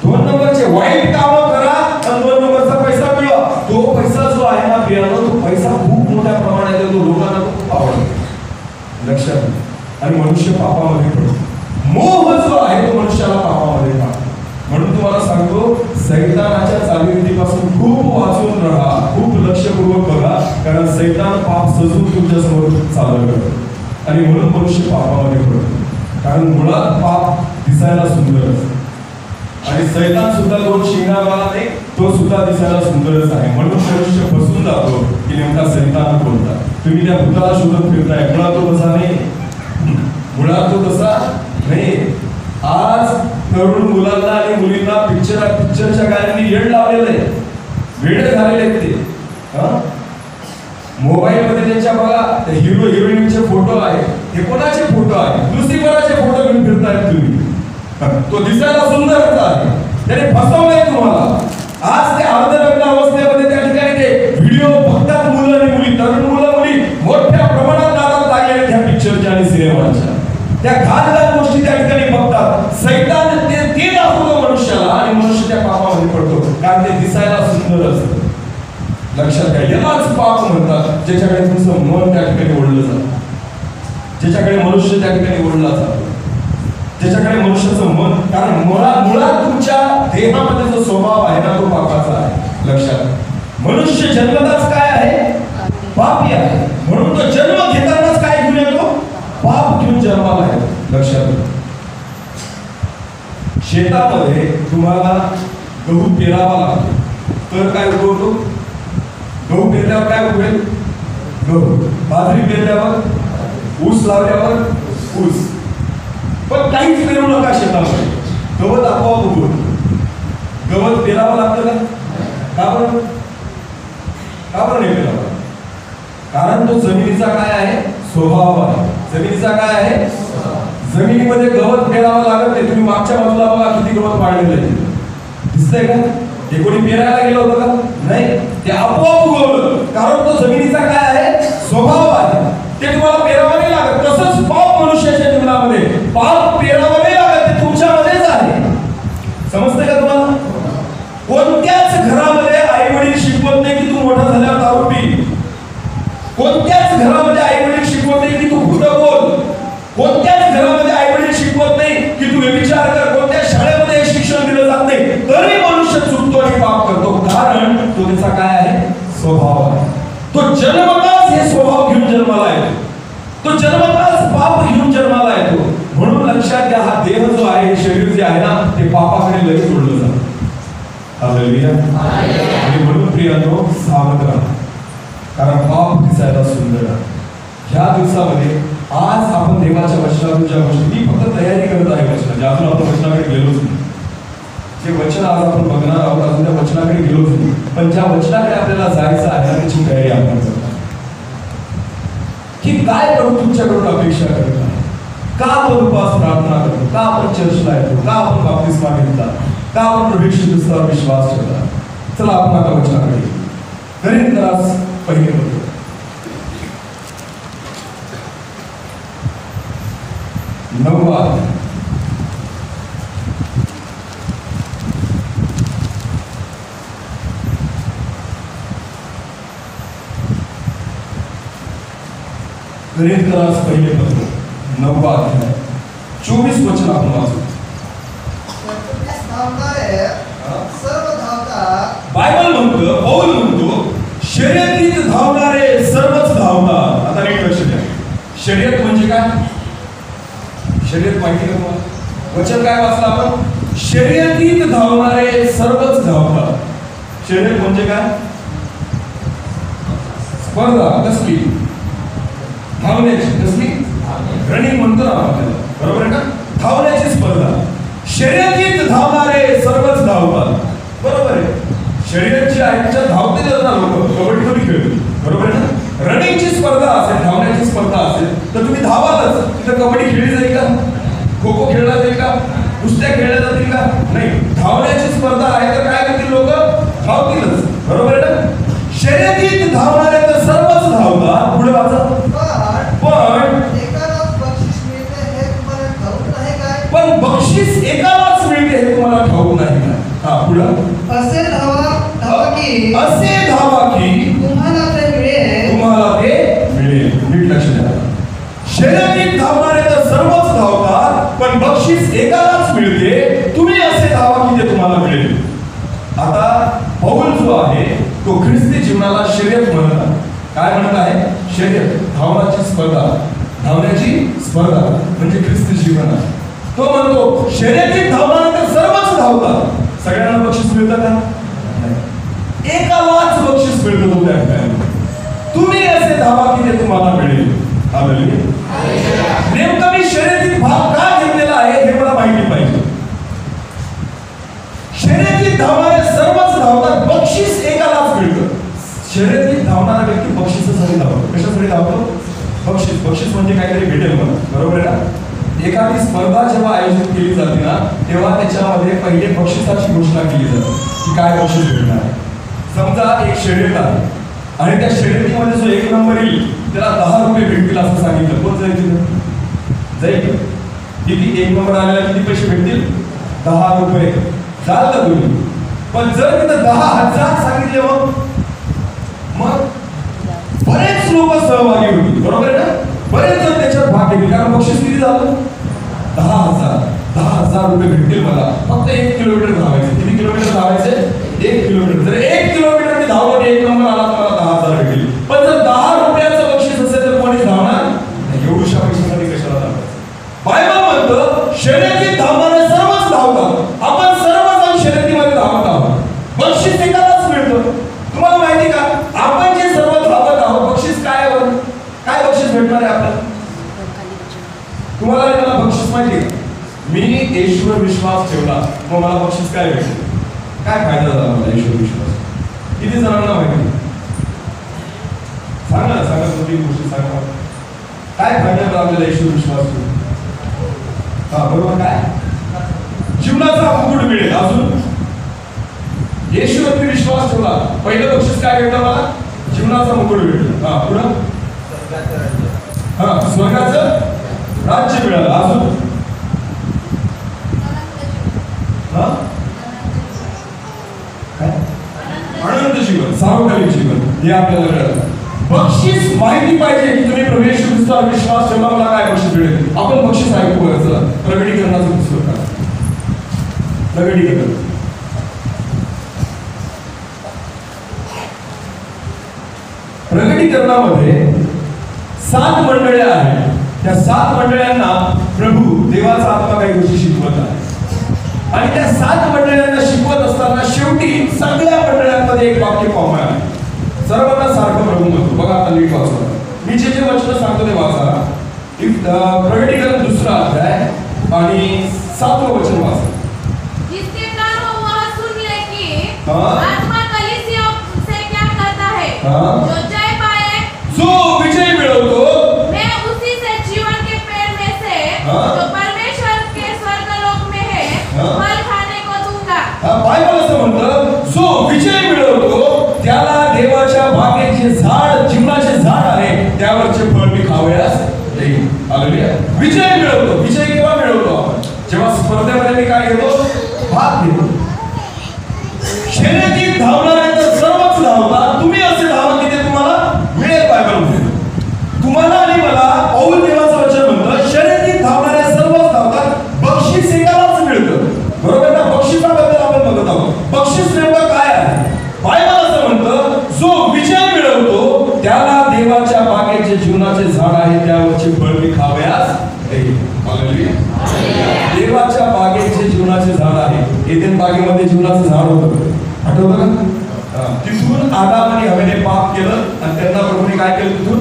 2 नंबरचे वाईट कामं करा आणि 2 नंबरचा पैसा मिळवा. तो पैसा जो आहे ना प्रियानो, तो पैसा खूप मोठ्या प्रमाणात येतो, लोकांना खूप आवडतो. लक्षात. आणि मनुष्य पापामध्ये पडतो. मोह जो आहे तो मनुष्याला पापामध्ये टाकतो. म्हणून तुम्हाला सांगतो, सैतानाच्या चालीरीतीपासून खूप वाचून राहा, खूप लक्षपूर्वक बघा, कारण सैतान पाप सजून तुमच्या समोर चालू करतो आणि म्हणून मनुष्य पापामध्ये पडतो. कारण मुळात पाप दिसायला सुंदर असतो आणि सैतान सुद्धा 2 शिंगावाला नाही, तो सुद्धा दिसायला सुंदरच आहे. म्हणून मनुष्य फसून जातो की नेमका सैतान कोणता. तुम्ही त्या भूताला शोधत फिरताय, मुळात तो तसा नाही, मुळात तो तसा नाही. आज तरुण मुलांना आणि मुलींना पिक्चरच्या गाण्यांनी येड लावलेलं आहे, वेड झालेले आहेत ते. मोबाईल मध्ये त्यांच्या बघा हिरो हिरोईनचे फोटो आहे, हे कोणाचे फोटो आहे? लुसिफराचे फोटो घेऊन फिरतायत तुम्ही. तो दिसायला सुंदरच आहे, त्याने फसवलंय तुम्हाला. आज ते अर्धनग्न अवस्थेमध्ये त्या ठिकाणी ते व्हिडिओ बघतात मुलं आणि मुली, तरुण मुलं मुली मोठ्या प्रमाणात नादात लागलेले त्या पिक्चरच्या आणि सिनेमाच्या. त्या घातक गोष्टी त्या ठिकाणी बघतात. सैतान ते दाखवतो मनुष्याला आणि मनुष्य त्या पापामध्ये पडतो, कारण ते दिसायला सुंदर असतं. लक्षात घ्या, यालाच पाप म्हणतात, ज्याच्याकडे तुमचं मन त्या ठिकाणी ओढलं जातं, ज्याच्याकडे मनुष्य त्या ठिकाणी ओढला जातो, ज्याच्याकडे मनुष्याचं मन. कारण मुळात तुमच्या देहामध्ये जो स्वभाव आहे ना तो पापाचा आहे. लक्षात. मनुष्य जन्मताच काय आहे? पापी आहे. म्हणून तो जन्म घेतानाच काय घेऊन येतो? पाप घेऊन जन्माला आहे. लक्षात. शेतामध्ये तुम्हाला गहू पेरावा लागतो, तर काय उगवतो? गहू पेरल्यावर काय उगवेल? गहू. बाजरी पेरल्यावर, ऊस लावल्यावर ऊस. पण काहीच पेरू नका शेतामध्ये, गवत आपोआप उगवतं. गवत पेरावं लागतं का? का बरं? का बरं नाही पेरावं? कारण तो जमिनीचा काय आहे? स्वभाव आहे. जमिनीचा काय आहे? जमिनीमध्ये गवत पेरावं लागत नाही. तुम्ही मागच्या बाजूला बघा किती गवत वाढलेलं आहे, दिसतंय का? ते कोणी पेरायला गेलं होतं का? नाही, ते आपोआप उगवलं. कारण तो जमिनीचा काय आहे? स्वभाव आहे. ते तुम्हाला पेरावं नाही लागत. तसंच पाप मनुष्याच्या जीवनामध्ये पाप पेरावं नाही लागत, ते तुमच्यामध्येच आहे. समजतंय का तुम्हाला? कोणत्याच घरामध्ये आई वडील शिकवत नाही की तू मोठा झाल्यावर दारू पी. कोणत्याच घरामध्ये आई वडील शिकवत नाही की तू खोटं बोल. कोणत्याच घरामध्ये आई वडील शिकवत नाही की तू व्यभिचार कर. कोणत्या शाळेमध्ये शिक्षण दिलं जात नाही. तरी मनुष्य चुकतो आणि पाप करतो, कारण तो त्याचा काय आहे? स्वभाव आहे. तो जन्मताच हे स्वभाव घेऊन जन्माला येतो. तो जन्मताच पाप घेऊन जन्माला येतो. म्हणून लक्षात घ्या, हा देह जो आहे, हे शरीर जे आहे ना, ते पापाकडे लगेच ओढलं जातं. हालेलुया. आणि म्हणून प्रियांनो, सावध राहा, कारण पाप दिसायला सुंदर आहे. ह्या दिवसामध्ये आज आपण देवाच्या वचनातून ज्या गोष्टी, मी फक्त तयारी करत आहे वचनाची, अजून आपण वचनाकडे गेलोच नाही. जे वचन आज आपण बघणार आहोत, अजून त्या वचनाकडे गेलोच नाही. पण ज्या वचनाकडे आपल्याला जायचं आहे त्याची तयारी आपण करतो की काय प्रभू तुमच्याकडून अपेक्षा करत आहे. का आपण उपवास प्रार्थना करतो, का आपण चर्चला येतो, का आपण बाप्तिस्मा घेतला, का आपण प्रभू येशू ख्रिस्तावर विश्वास ठेवला. चला आपण आता वचनाकडे कोरिन्थीस पहिले पत्र 9 कोरिन्थीस पहिले पत्र 9 अध्याय 24 वचन आपण वाचू. बायबल म्हणतो, पौल म्हणतो, शर्यतीत धावणारे सर्वच धावतात. आता नीट लक्ष द्या. शर्यत म्हणजे काय? शर्यत माहिती का तुम्हाला? वचन काय वाचलं आपण? शर्यतीत धावणारे सर्वच धावतात. शर्यत म्हणजे काय? स्पर्धा. कसली? धावण्याची. कसली? रनिंग म्हणतो ना आपल्याला, बरोबर आहे का? धावण्याची स्पर्धा. शर्यतीत धावणारे सर्वच धावतात. बरोबर आहे. शर्यत जी आहे त्याच्यात धावते ना लोक, कबड्डी थोडी खेळतो, बरोबर आहे ना? रनिंगची स्पर्धा असेल, धावण्याची स्पर्धा असेल तर तुम्ही धावालच. तिथं कबड्डी खेळली जाईल का? खो खो खेळला जाईल का? कुस्त्या खेळल्या जातील का? नाही. धावण्याची स्पर्धा आहे तर काय करतील लोक? धावतीलच, बरोबर आहे ना? शर्यतीत धावणारे तर सर्वच धावतात. पुढे वाचा. पण बक्षीस एकालाच मिळते हे तुम्हाला ठाऊक नाही का? हा, पुढे. असे धावा की तुम्हाला ते मिळेल. नीट लक्ष द्या. शर्यतीत धावणारे तर सर्वच धावतात, पण बक्षीस एकालाच मिळते. तुम्ही असे धावा की ते तुम्हाला मिळेल. आता पौल जो आहे तो ख्रिस्ती जीवनाला शर्यत म्हणतात. काय म्हणत आहे? शर्यत, धावण्याची स्पर्धा. धावण्याची स्पर्धा म्हणजे ख्रिस्ती जीवन आहे. तो म्हणतो शर्यतीत धावणारे तर सर्वच धावतात. सगळ्यांना बक्षीस मिळतं का? नाही. एकालाच बक्षीस मिळतं तो त्या ठिकाणी. तुम्ही असे धावा की ते तुम्हाला मिळेल. नेमकं मी शर्यतीत भाग का घेतलेला आहे हे मला माहिती पाहिजे. शर्यतीत धावणारे सर्वच धावतात, बक्षीस एकालाच मिळतं. शर्यतीत धावणारा व्यक्ती बक्षिसासाठी धावतो. कशासाठी धावतो? बक्षीस. बक्षीस म्हणजे काहीतरी भेटेल मला, बरोबर आहे ना? एखादी स्पर्धा जेव्हा आयोजित केली जाते ना, तेव्हा त्याच्यामध्ये पहिले बक्षिसाची घोषणा केली जाते की काय बक्षीस भेटणार आहे. समजा एक शर्यत आहे आणि त्या शर्यतीमध्ये जो एक नंबर येईल त्याला 10 रुपये भेटतील असं सांगितलं. कोण जाईल तिथं? जाईल. किती? एक नंबर आलेला किती पैसे भेटतील? 10 रुपये. चालतं तुम्ही. पण जर तिथं 10,000 सांगितले मग बरेच लोक सहभागी होतील, बरोबर आहे ना? बरेच जण त्याच्यात भाग घेतील, कारण बक्षीस किती झालं? 10,000 रुपये भेटतील मला. फक्त 1 किलोमीटर धावायचे. किती किलोमीटर धावायचे? 1 किलोमीटर. जर 1 किलोमीटर मी धावलो आणि 1 नंबर आला तर मला 10,000 भेटतील. पण जर 10 रुपयाचं बक्षीस असेल तर कोणी धावणार? एवढ्या पैशासाठी कशाला धावायचं? बायबल म्हणतं शर्यतीत धावणारे सर्वच धावतात. आपण सर्वजण शर्यतीमध्ये धावत आहोत. बक्षीस एकालाच मिळतं. तुम्हाला माहिती का? आपण जे सर्व धावत आहोत, बक्षीस काय बक्षीस भेटणार आहे आपल्याला? तुम्हाला मला बक्षीस माहिती आहे? मी येशूवर विश्वास ठेवला मग मला बक्षीस काय भेटेल? काय फायदा झाला मला येशूवर विश्वास? किती जणांना माहिती? सांगा तीन गोष्टी सांगा. काय फायदा आपल्याला येशूवर विश्वास ठेवून? हा बरोबर. काय जीवनाचा मुकुट मिळेल. अजून येशूवरती विश्वास ठेवला, पहिलं बक्षीस काय भेटलं मला? जीवनाचा मुकुट भेटलं. हा पुढं हा स्वर्गाचं राज्य मिळालं. अजून हा आनंद जीवन, सार्वकालिक जीवन हे आपल्याला मिळालं. बक्षीस माहिती पाहिजे की तुम्ही प्रभू येशू ख्रिस्तावर विश्वास ठेवला, मला काय बक्षीस मिळेल. आपण बक्षीस ऐकू. चला प्रगटीकरणाचं पुस्तक का प्रगटीकरण. प्रगटीकरणामध्ये 7 मंडळ्या आहेत. त्या 7 मंडळ्यांना प्रभू देवाचा आत्मा काही गोष्टी शिकवत आहे. आणि त्या 7 मंडळ्यांना शिकवत असताना शेवटी सगळ्या मंडळांमध्ये एक वाक्य पाहूया. सर्वांना सारखं प्रभू म्हणतो. बघा आता नीट वाचा. मी जे जे वचन सांगतो ते वाचा. प्रगटीकरण 2रा अध्याय आणि 7वं वचन वाचा. जिसके कान हो वह सुन ले कि आत्मा कलीसिया से क्या कहता है. जो जय पाए, जो विजय मिळवतो, मैं उसी से जीवन के पेड़ में से जो परमेश्वर के स्वर्गलोक में है फल खाने को दूंगा. बायबल असं म्हणतं, जो विजय मिळवतो त्याला देवाच्या बागेचे झाड, जीवनाचे झाड आहे, त्यावरचे फळ मी खावयास देईन. हालेलुया. विजय मिळवतो. विजय केव्हा मिळवतो आपण? जेव्हा स्पर्धेमध्ये मी काय घेतो? भाग घेतो. शर्यतीत धावणाऱ्यांना सर्वच धावतात. तुम्ही असे धावा की ते तुम्हाला मिळेल. बायबलमध्ये तुम्हाला आणि मला पौल देवाचं वचन म्हणतं, शर्यतीत धावणाऱ्या सर्वच धावतात, बक्षीस एकालाच मिळतं. बरोबर ना? बक्षिसाबद्दल आपण बघत आहोत. बक्षीस नेमकं काय आहे? बायबल असं म्हणतं, जो विजय मिळवतो त्याला देवाच्या बागेचे जीवनाचे झाड आहे, त्यावरचे फळ मी खावयास देईन. हालेलुया. देवाच्या बागेचे जीवनाचे झाड आहे. एदेन बागेमध्ये जीवनाचं झाड होतं, आठवतं का? तिथून आदाम आणि हवेने पाप केलं आणि त्यांना प्रभूने काय केलं? तिथून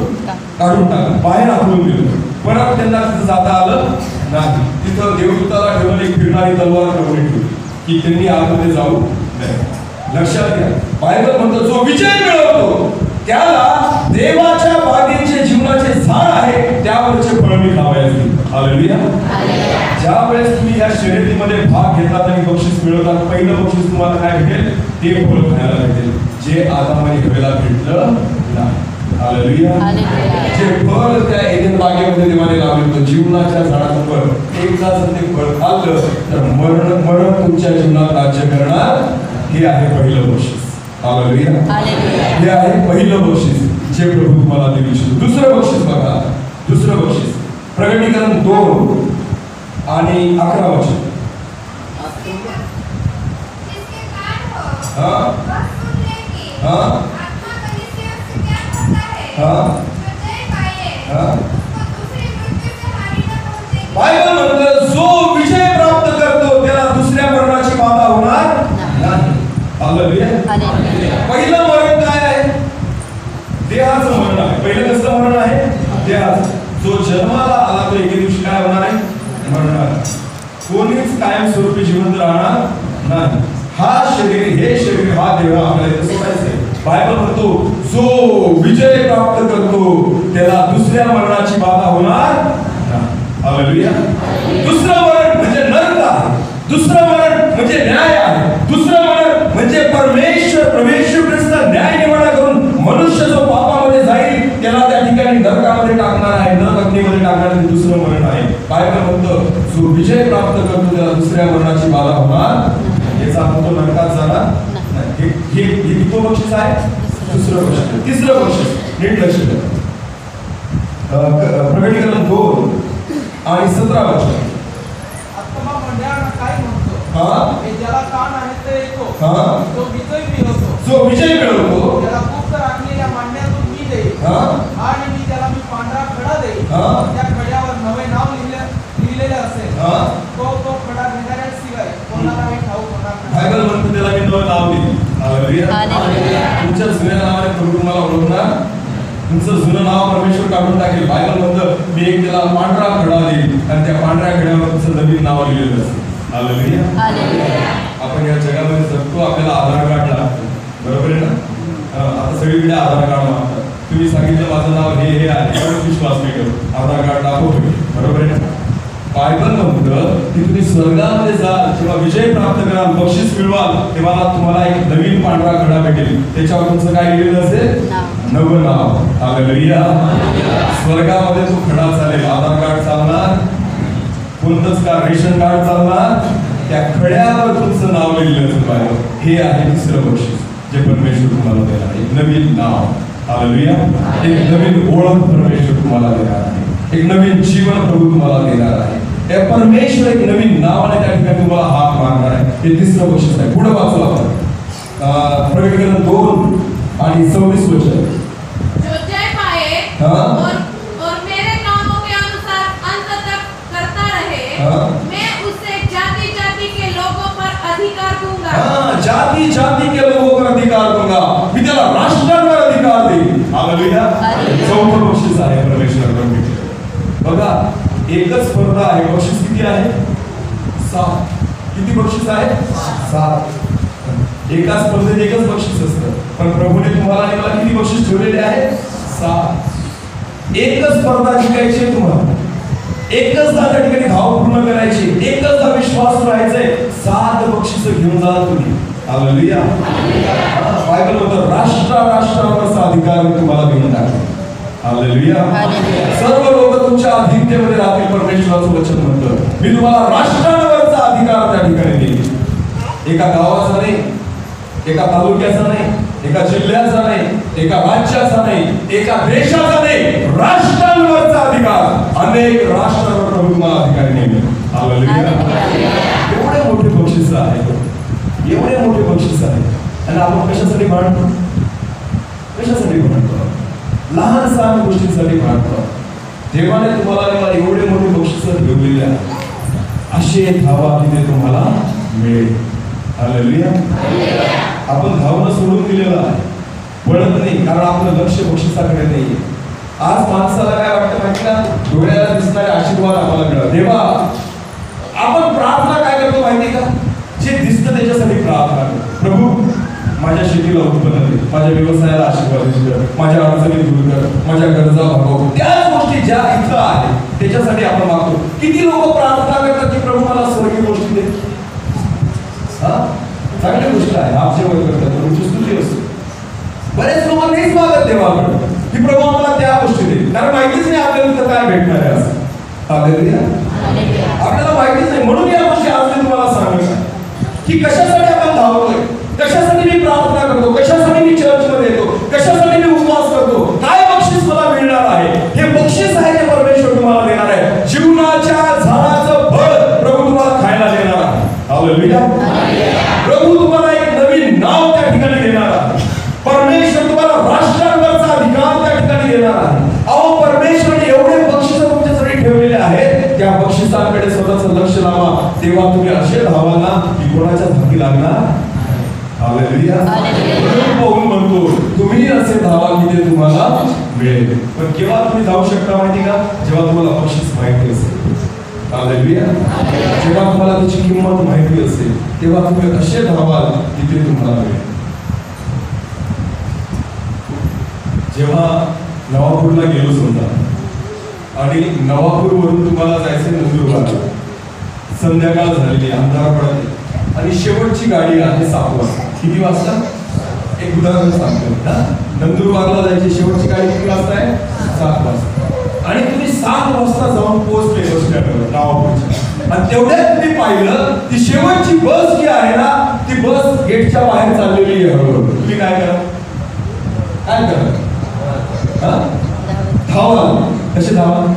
काढून टाकलं, बाहेर हाकलून दिलं. परत त्यांना तिथं जाता आलं नाही. तिथं देवदूताला ठेवून एक फिरणारी तलवार प्रभूने ठेवली की त्यांनी आतमध्ये जाऊ नये. लक्षात घ्या, बायबल म्हणतो, जो विजय मिळवतो त्याला देवाच्या बागेचे जीवनाचे झाड आहे, त्यावरचे फळ मी खावयास देईन. हालेलुया. ज्या वेळेस तुम्ही या शर्यतीमध्ये भाग घेतात आणि बक्षीस मिळवतात, पहिलं बक्षीस तुम्हाला काय भेटेल? ते फळ खायला भेटेल, जे आदाम आणि हवेला भेटलं नाही. हालेलुया. जे फळ त्या एदेन बागेमध्ये देवाने लावले होतं, जीवनाच्या झाडाचं फळ, एकदा जर ते फळ खाल्लं तर मरण तुमच्या जीवनात राज्य करणार. हे आहे पहिलं बक्षीस. हालेलुया. हे आहे पहिलं बक्षीस जे प्रभू तुम्हाला देऊ इच्छितो. दुसरं बक्षीस बघा. दुसरं बक्षीस प्रगटीकरण 2 आणि 11 वचन. बायबल म्हणतं, जो विजय प्राप्त करतो त्याला दुसऱ्या मरणाची बाधा होणार नाही. हालेलुया. पहिलं मरण काय आहे? देहाचं मरण आहे. पहिलं कसलं मरण आहे? देहाचं. जो जन्माला आला तो एके दिवशी काय होणार आहे? मरणार. कोणीच कायमस्वरूपी जिवंत राहणार नाही. हा शरीर, हे शरीर, हा देह आपल्याला इथं सोडायचंय. बायबल म्हणतो, जो विजय प्राप्त करतो त्याला दुसऱ्या मरणाची बाधा होणार नाही. हालेलुया. दुसरं मरण म्हणजे नरक आहे. दुसरं मरण म्हणजे न्याय आहे. दुसरं मरण म्हणजे परमेश्वर प्रभू येशू ख्रिस्त न्याय निवाडा करून मनुष्य जो पापामध्ये जाईल त्याला त्या ठिकाणी नरकामध्ये टाकणार आहे, नरक अग्नीमध्ये टाकणार आहे. दुसरं मरण आहे. बायबल म्हणतं, जो विजय प्राप्त करतो त्याला दुसऱ्या मरणाची बाधा होणार. याचा अर्थ तो नरकात जाणार नाही. हे किती बक्षीस आहे? दुसरं बक्षीस. तिसरं बक्षीस नीट लक्ष द्या. प्रगटीकरण 2 आणि 17 वचन. आत्मा मंडळांना काय म्हणतो? हा, ज्याला कान आहे ते ऐको. हा, जो विजय मिळवतो, जो विजय मिळवतो त्याला गुप्त राखलेल्या मांडण्यातून मी देईन. आणि मी त्याला पांढरा खडा देईन. त्या खड्यावर नवे नाव लिहिलेले असेल. तो खडा घेणाऱ्यांशिवाय कोणालाही ठाऊक होणार नाही. बायबल म्हणतो त्याला मी नवं नाव देईन. हालेलुया. तुमच्या जुन्या नावाने प्रभू तुम्हाला ओळखणार. तुमचं जुनं नाव परमेश्वर काढून टाकेल. बायबल म्हणतं, मी एक त्याला पांढरा खडा देईन आणि त्या पांढऱ्या खड्यावर तुमचं नवीन नाव लिहिलेलं असेल. हालेलुया. आपण या जगामध्ये जगतो, आपल्याला आधार कार्ड लागतं. बरोबर आहे ना? आता सगळीकडे आधार कार्ड मागतात. तुम्ही सांगितलं माझं नाव हे आहे, एवढंच विश्वास नाही करू, आधार कार्ड दाखवतो, बरोबर आहे ना? बायबल म्हणतं की तुम्ही स्वर्गामध्ये जाल, जेव्हा विजय प्राप्त कराल, बक्षीस मिळवाल, तेव्हा तुम्हाला एक नवीन पांढरा घडा भेटेल. त्याच्यावर तुमचं काय लिहिलेलं असेल? नवं नाव. हालेलुया. स्वर्गामध्ये तो खडा चालेल. आधार कार्ड चालणार, कोणतंच का रेशन कार्ड चालणार, त्या खड्यावर तुमचं नाव लिहिलेलं असेल बायबल. हे आहे तिसरं बक्षीस जे परमेश्वर तुम्हाला देणार आहे. एक नवीन नाव. हालेलुया. एक नवीन ओळख परमेश्वर तुम्हाला देणार आहे. एक नवीन जीवन प्रभू तुम्हाला देणार आहे. त्या परमेश्वर एक नवीन नावाने त्या ठिकाणी तुम्हाला हात मारणार आहे. हे तिसरं बक्षीस आहे. पुढे वाचू आपण प्रकटीकरण 2:24 वचन. जो जय पाए और मेरे नामों के अनुसार अंत तक करता रहे, मैं उसे जाति जाति के लोगों पर अधिकार दूंगा. जाति जाति के लोगों पर अधिकार दूंगा. मी त्याला राष्ट्रांवर अधिकार देईन. हालेलुया. चौथं बक्षीस आहे परमेश्वराकडून. बघा, एकच स्पर्धा आहे. बक्षीस किती आहे? 7. किती बक्षीस आहे? 7. एका स्पर्धेत एकच बक्षीस असतं, पण प्रभूने तुम्हाला आणि मला किती बक्षीस ठेवलेले आहे? 7. एकच स्पर्धा जिंकायची आहे तुम्हाला. एकचदा त्या ठिकाणी धाव पूर्ण करायची, एकचदा विश्वास राहायचंय. 7 बक्षीस घेऊन जा तुम्ही. हालेलुया. बायबल म्हणतं राष्ट्रावरचा अधिकार मी तुम्हाला देऊन टाकतो. हालेलुया. सर्व लोक तुमच्या अधीनतेमध्ये राहतील. परमेश्वराचं वचन म्हणतं मी तुम्हाला राष्ट्रांवरचा अधिकार त्या ठिकाणी देईन. एका गावाचा नाही, एका तालुक्याचा नाही, एका जिल्ह्याचा नाही, एका राज्याचा नाही, एका देशाचा नाही, राष्ट्रांवरचा अधिकार. अनेक राष्ट्रांवर प्रभू तुम्हाला अधिकारी नेमले. हालेलुया. एवढे मोठे बक्षीस आहे, एवढे मोठे बक्षीस आहे. आणि आपण कशासाठी भांडतो? कशासाठी भांडतो? लहान सहान गोष्टींसाठी भांडतो. देवाने तुम्हाला एवढे मोठे बक्षीस ठेवलेले आहे. असे धावा तिथे तुम्हाला मिळेल. हालेलुया. आपण धावणं सोडून दिलेलं आहे, पळत नाही, कारण आपलं लक्ष बक्षिसाकडे नाही. आज माणसाला काय वाटतं माहिती का? डोळ्याला दिसणारे आशीर्वाद आम्हाला मिळाला. देवा, आपण प्रार्थना काय करतो माहिती का? जे दिसतं त्याच्यासाठी प्रार्थना करतो. प्रभू, माझ्या शेतीला उत्पन्न दे, माझ्या व्यवसायाला आशीर्वाद दे, माझ्या अडचणी दूर कर, माझ्या गरजा भागव. त्याच गोष्टी ज्या इथं आहेत त्याच्यासाठी आपण मागतो. किती लोक प्रार्थना करतात की प्रभू मला स्वर्गीय गोष्टी दे. चांगली गोष्ट आहे, आप जेवण करतात, तुमची स्तुती असते. बरेच लोक नाहीच मागत देवाकडे की प्रभू आम्हाला त्या गोष्टी दे, कारण माहितीच नाही आपल्याला तिथं काय भेटणार आहे असं. हालेलुया. आपल्याला माहितीच नाही. म्हणून या गोष्टी आज मी तुम्हाला सांगत की कशासाठी आपण धावतोय, कशासाठी मी प्रार्थना करतो, कशासाठी मी चर्चमध्ये येतो, कशासाठी मी उपवास करतो, काय बक्षीस मला मिळणार आहे. हे बक्षीस आहे जे परमेश्वर तुम्हाला देणार आहे. जीवनाच्या झाडाचं फळ प्रभू तुम्हाला खायला देणार आहे. हालेलुया. प्रभू तुम्हाला एक नवीन नाव त्या ठिकाणी देणार आहे. परमेश्वर तुम्हाला राष्ट्रांवरचा अधिकार त्या ठिकाणी देणार आहे. अहो, परमेश्वरने एवढे बक्षीस तुमच्यासाठी ठेवलेले आहेत, त्या बक्षिसांकडे स्वतःचं लक्ष लावा. तेव्हा तुम्ही असे धावाल ना की कोणाच्या धाकी लागणार. हालेलुया. पाऊल म्हणतो तुम्ही असे धावा की ते तुम्हाला मिळेल. पण केव्हा तुम्ही धावू शकता माहिती का? जेव्हा तुम्हाला बक्षीस माहिती असेल. हालेलुया. जेव्हा तुम्हाला त्याची किंमत माहिती असेल तेव्हा तुम्ही असे धावाल की ते तुम्हाला मिळेल. जेव्हा नवापूरला गेलो समजा आणि नवापूरवरून तुम्हाला जायचं नंदुरबार, संध्याकाळ झालेली, अंधार पडत आणि शेवटची गाडी आहे 7 वाजता. किती वाजता? एक उदाहरण सांगतो. नंदुरबारला जायची शेवटची गाडी किती वाजता आहे? 7 वाजता. आणि तुम्ही 7 वाजता जाऊन पोहोचले बस स्टँडवर नवापूरच्या, आणि तेवढ्यात तुम्ही पाहिलं ती शेवटची बस जी आहे ना, ती बस गेटच्या बाहेर चाललेली आहे. तुम्ही काय करा? काय करा? धावाल. कसे धावाल?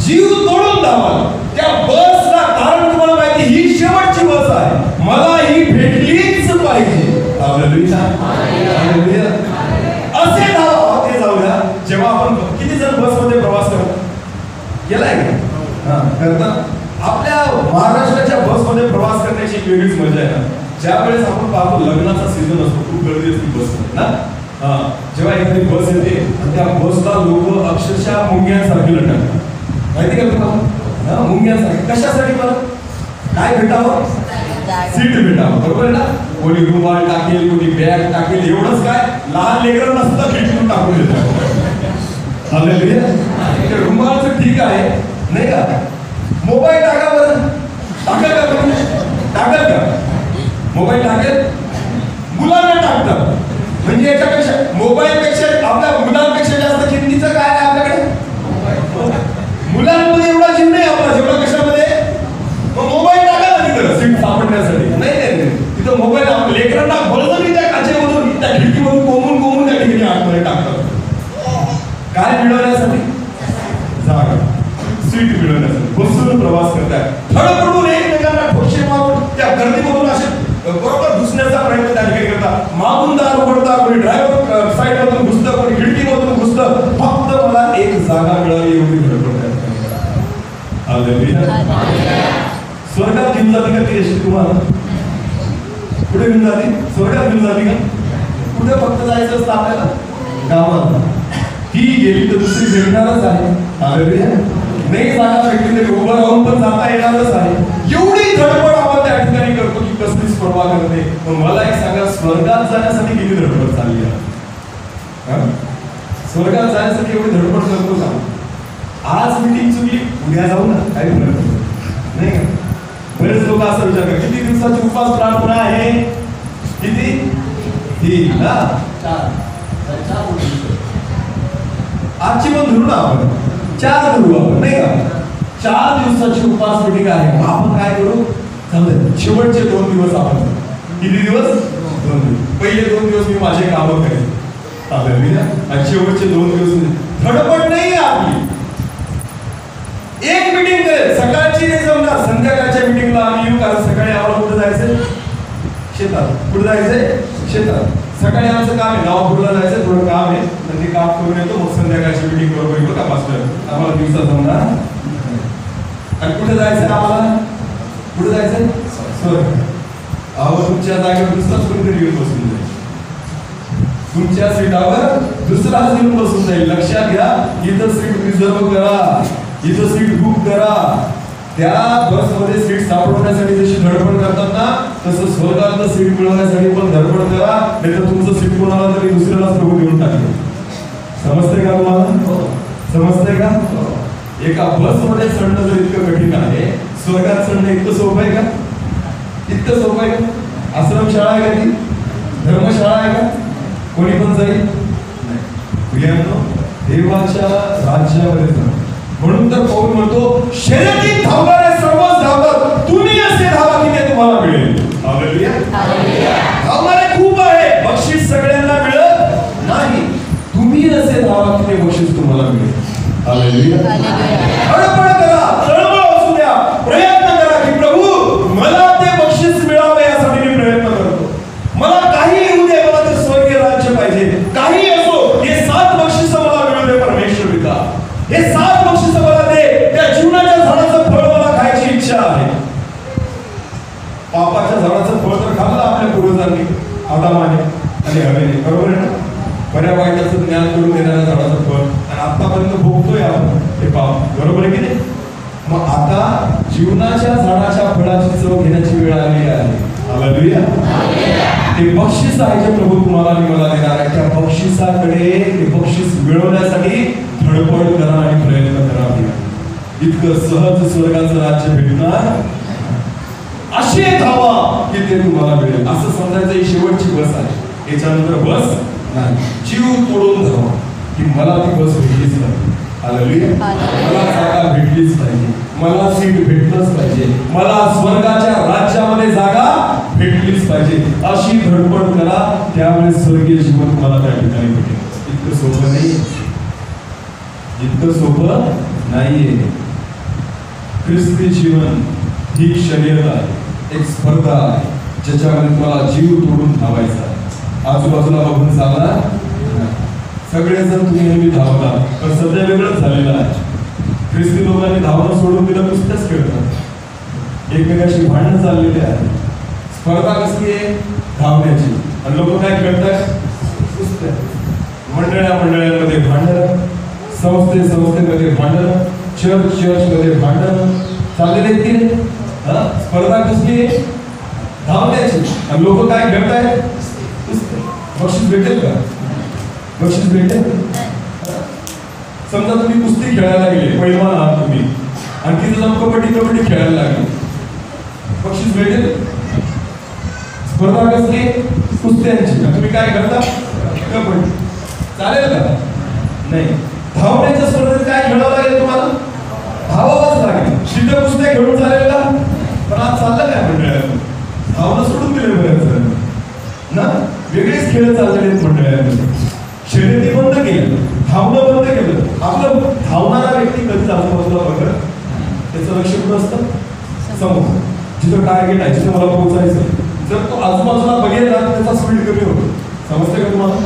जीव तोडून धावाल त्या बसला. कारण तुम्हाला माहिती ही शेवटची बस आहे, मला ही भेटलीच पाहिजे. हालेलुया. हालेलुया. असे धावा. ते जाऊया. जेव्हा आपण किती जण बसमध्ये प्रवास करतो? केलाय का? करता. आपल्या महाराष्ट्राच्या बसमध्ये प्रवास करण्याची एक वेगळीच मजा आहे ना. ज्या वेळेस आपण पाहतो लग्नाचा सीझन असतो, खूप गर्दी असते बसमध्ये ना. जेव्हा एखादी बस येते आणि त्या बसला लोक अक्षरशः मुंग्यांसारखी लटकतात. माहिती का तुम्हाला? मुंग्यांसारखी. कशासाठी? बरं काय भेटावं? सीट भेटावं. बरोबर आहे ना. कोणी रुमाल टाकेल, कोणी बॅग टाकेल, एवढंच काय लहान लेकरांना सुद्धा खिडकीतून टाकून देतात. हालेलुया. रुमालचं ठीक आहे नाही का? मोबाईल टाका बरं, टाकेल का कोणी? टाकेल का मोबाईल? टाकेल. मुलांना टाकतात. म्हणजे याच्यापेक्षा मोबाईलपेक्षा आपल्या मुलांपेक्षा जास्त किमतीचं काय आहे आपल्याकडे? मुलांमध्ये एवढा जीव नाही आपला जेवढा कशामध्ये. मग मोबाईल टाका ना तिथं सीट सापडण्यासाठी. नाही तिथं मोबाईल लेकरांना बळजबरी त्या काचेमधून त्या खिडकीमधून कोंबून त्या ठिकाणी आतमध्ये टाकतात. काय मिळवण्यासाठी? जागा, सीट मिळवण्यासाठी. बसून प्रवास करतात, धडपडून एकमेकांना ठोसे मारून त्या गर्दीमधून असे बरोबर घुसण्याचा प्रयत्न त्या ठिकाणी करतात. मागून दार उघडतात, कोणी ड्रायव्हर साईड मधून घुसतं, कोणी खिडकीमधून घुसतं. फक्त मला एक जागा मिळाली एवढी धडपड. स्वर्गात घेऊन जाते का ती अशी तुम्हाला? कुठे घेऊन जाते? स्वर्गात घेऊन जाते का? कुठे फक्त जायचं असतं आपल्याला? गावात. ती गेली तर दुसरी भेटणारच आहे. नाही जागा भेटली तरी उभं राहून पण जाता येणारच आहे. एवढी धडपड आपण त्या ठिकाणी करतो की कसलीच पर्वा करते. पण मला एक सांगा, स्वर्गात जाण्यासाठी किती धडपड चालली आहे? स्वर्गात जाण्यासाठी एवढी धडपड करतो का? आज मीटिंग चुकली, उद्या जाऊ ना, काही फरक नाही का? बरेच लोक असं विचार करतात, किती दिवसाची उपवास प्रार्थना आहे? किती? 3 आजची पण धरू ना आपण, 4 धरू आपण नाही का? 4 दिवसाची उपवास मीटिंग आहे. आपण काय करू? शेवटचे 2 दिवस आपण, किती दिवस? 2 दिवस. पहिले 2 दिवस मी माझे कामं करेन. शेवटचे 2 दिवस धडपड नाही आपली. एक मीटिंग करेल, सकाळची नाही जमणार, संध्याकाळच्या मीटिंगला आम्ही येऊ. कारण सकाळी आम्हाला कुठे जायचंय? शेतात. कुठे जायचंय? शेतात. सकाळी आमचं काम आहे, गावापूरला जायचं, थोडं काम आहे, तर ते काम करून येतो. मग संध्याकाळची मीटिंग बरोबर येतो का पास्टर? आम्हाला दिवसात जमणार. आणि कुठे जायचं आम्हाला? कुठे जायचंय? स्वर्ग. अहो, तुमच्या जागेवर दुसराच कोणीतरी येऊन बसून जाईल. तुमच्या सीटावर दुसराच येऊन बसून जाईल. लक्षात घ्या, इथं सीट रिझर्व करा, इथं सीट बुक करा. त्या बसमध्ये सीट सापडवण्यासाठी जशी धडपड करतात ना, तसं स्वर्गातलं सीट मिळवण्यासाठी पण धडपड करा. नाही तर तुमचं सीट कोणाला तरी दुसऱ्यालाच प्रभू देऊन टाकेल. समजतंय का तुम्हाला? समजतंय का? एका बसमध्ये चढणं जर इतकं कठीण आहे, स्वर्गात चढणं इतकं सोपं आहे का? इतकं सोपं आहे का? आश्रमशाळा आहे का ती? धर्मशाळा आहे का? कोणी पण जाईल? देवाच्या राज्यामध्ये जा. म्हणून तर पौल म्हणतो, शर्यतीत धावणारे सर्वच धावतात, तुम्ही असे धावा की ते तुम्हाला मिळेल. हालेलुया. धावणारे खूप आहे, बक्षीस सगळ्यांना मिळत नाही. तुम्ही असे धावा की ते बक्षीस तुम्हाला मिळेल. हालेलुया. धडपड करा, तळमळ असू द्या, प्रयत्न करा की प्रभू मला ते बक्षीस मिळावे यासाठी मी प्रयत्न करतो. मला काही येऊ दे, मला ते स्वर्गीय राज्य पाहिजे. काही असो, हे 7 बक्षीस मला मिळू दे परमेश्वर पिता. हे 7 बक्षीस मला दे. त्या जीवनाच्या झाडाचं फळ मला खायची इच्छा आहे. पापाच्या झाडाचं फळ तर खाल्लं आपल्या पूर्वजांनी, आदामाने आणि हवेने, बरोबर आहे ना? बऱ्या वाईटाचं ज्ञान करून देणाऱ्या झाडाचं फळ, आणि आतापर्यंत भोगतोय आपण ते पाप, बरोबर आहे की नाही? मग आता जीवनाच्या झाडाच्या फळाची चव घेण्याची वेळ आलेली आहे. हालेलुया. ते बक्षीस आहे जे प्रभू तुम्हाला आणि मला देणार आहे. त्या बक्षिसाकडे, ते बक्षीस मिळवण्यासाठी धडपड करा आणि प्रयत्न करा. इतकं सहज स्वर्गाचं राज्य भेटणार. असे धावा की ते तुम्हाला मिळेल. असं समजायचं ही शेवटची बस आहे, याच्यानंतर बस नाही. जीव तोडून धावा की मला ती बस भेटलीच पाहिजे. हालेलुया. मला जागा भेटलीच पाहिजे, मला सीट भेटलंच पाहिजे, मला स्वर्गाच्या राज्यामध्ये जागा भेटलीच पाहिजे. अशी धडपड करा, त्यामुळे स्वर्गीय जीवन तुम्हाला त्या ठिकाणी भेटेल. इतकं सोपं नाही, इतकं सोपं नाहीये. ख्रिस्ती जीवन ही शर्यत आहे, एक स्पर्धा आहे, ज्याच्यामध्ये तुम्हाला जीव तोडून धावायचा आहे. आजूबाजूला बघून चालणार सगळेजण तुम्ही नेहमी धावता, पण सध्या वेगळंच झालेलं आहे. ख्रिस्ती लोकांनी धावणं सोडून दिलं, नुसत्याच खेळतात, एकमेकाशी भांडणं चाललेली आहे. स्पर्धा कसली आहे? धावण्याची. आणि लोक काय खेळतात? नुसत्या मंडळांमध्ये भांडण, संस्थेमध्ये भांडण, चर्चमध्ये भांडण चाललेले आहेत की नाही? स्पर्धा कसली आहे? धावण्याची. आणि लोक काय खेळतायत? बक्षीस भेटेल का? बक्षीस भेटेल? समजा तुम्ही कुस्ती खेळायला गेले, पैलवान आहात तुम्ही, आणि तिथे जाऊन कबड्डी खेळायला लागले, बक्षीस भेटेल? स्पर्धा कसली? कुस्त्यांची. तुम्ही काय करता? कबड्डी. चालेल का? नाही. धावण्याच्या स्पर्धेत काय खेळावं लागेल तुम्हाला? धावावंच लागेल. शिद्ध कुस्त्या खेळून चालेल का? पण आज चाललं काय मंडळात? धावणं सोडून दिले बऱ्याच ना, वेगळेच खेळ चाललेले आहेत मंडळामध्ये. शर्यती बंद केलं, धावणं बंद केलं. आपलं धावणारा व्यक्ती कधीच आजूबाजूला बघत त्याचं लक्ष कुठं असतं? समोर जिथं टार्गेट आहे, जिथं मला पोहोचायचं. जर तो आजूबाजूला बघेल ना, त्याचा स्पीड कमी होतो. समजते का तुम्हाला?